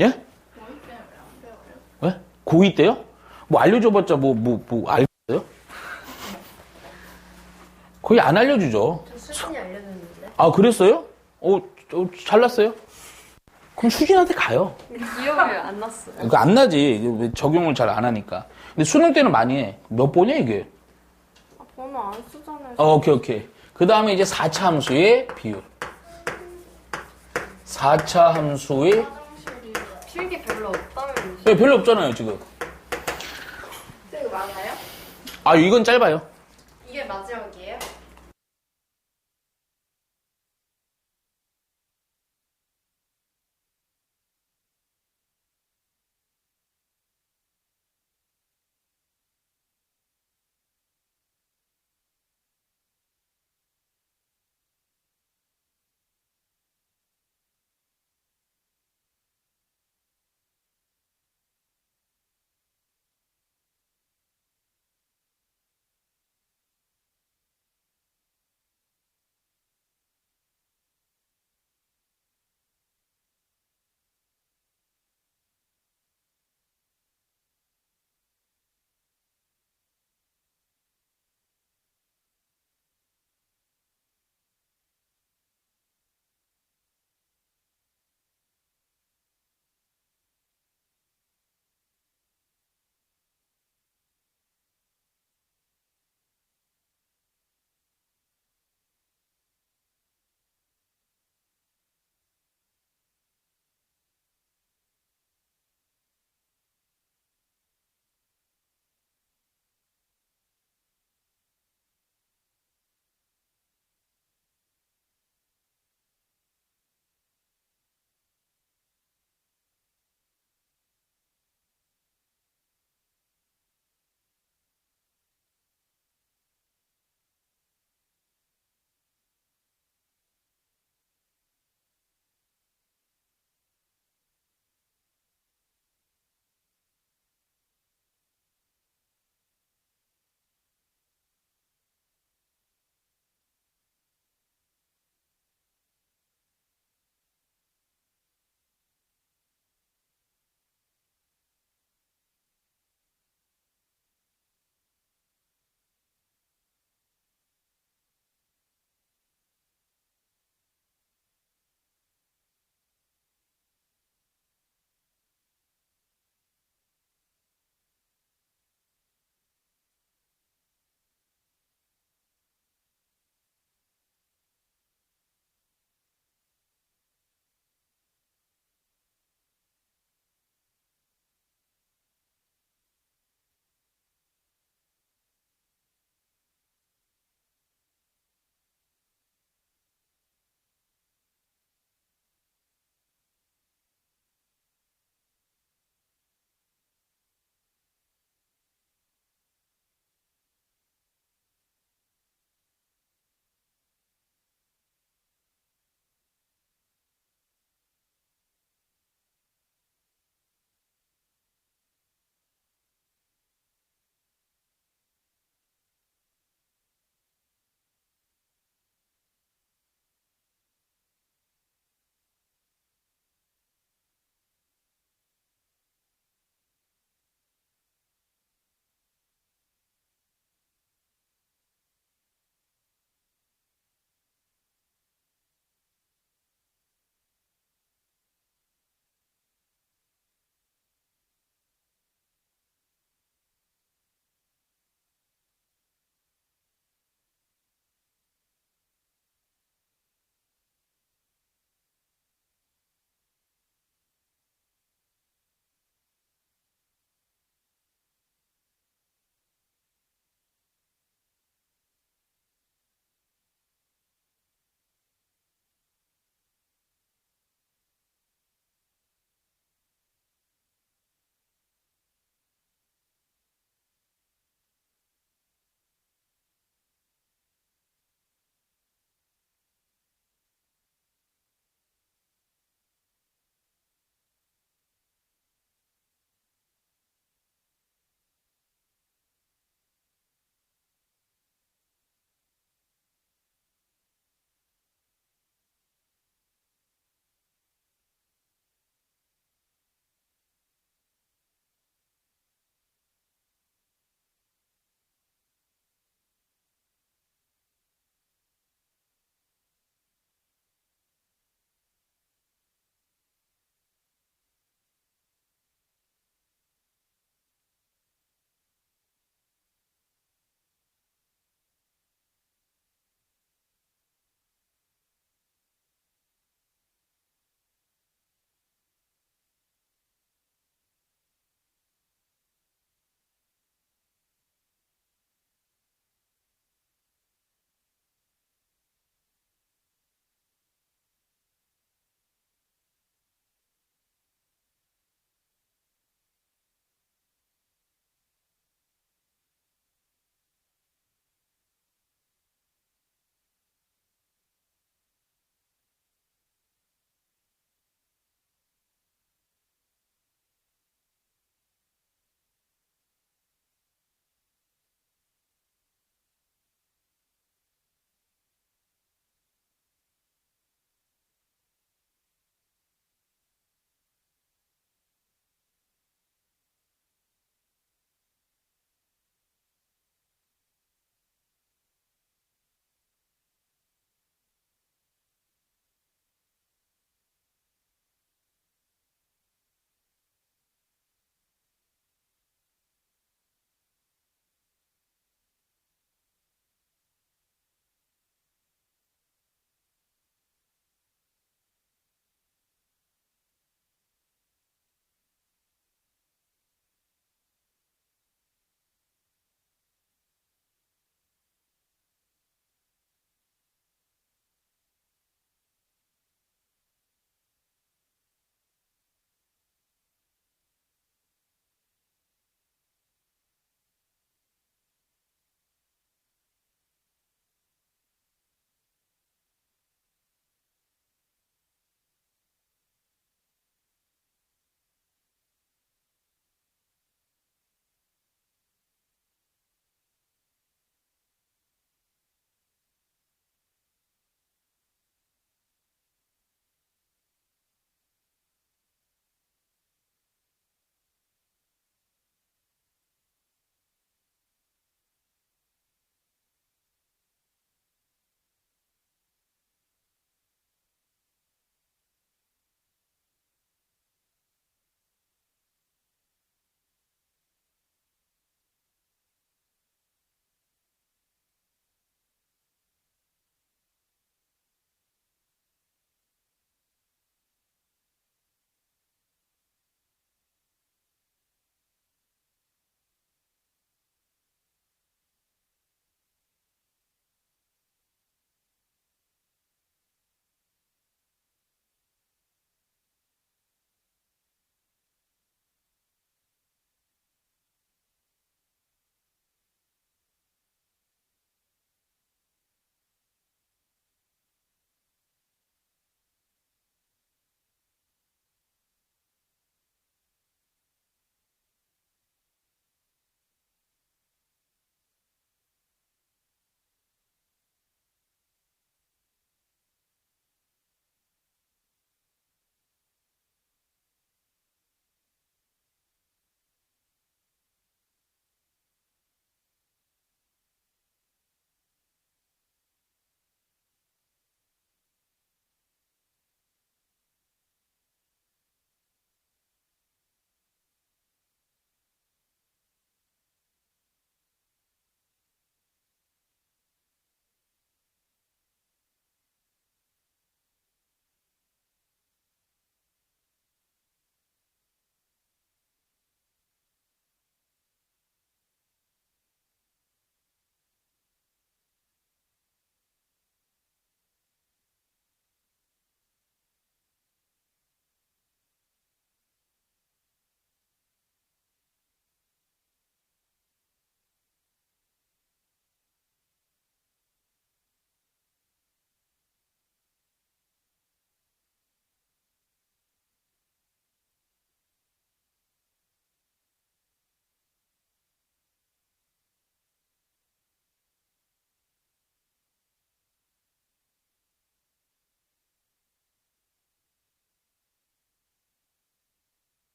예? 고1 때는 왜 안 배워요? 왜? 고2 때요? 뭐 알려줘봤자 알겠어요? 거의 안 알려주죠. 저 수진이 알려줬는데. 아, 그랬어요? 잘났어요? 그럼 수진한테 가요. 기억이 안 났어요. 그러니까 안 나지. 이게 적용을 잘 안 하니까. 근데 수능 때는 많이 해. 몇 번이야, 이게? 아, 번호 안 쓰잖아요. 오케이. 그 다음에 이제 4차 함수의 비율. 4차 함수의, 화장실이 필기 별로 없다면서요? 네, 별로 없잖아요, 지금. 이거 맞아요? 아, 이건 짧아요. 이게 마지막이에요?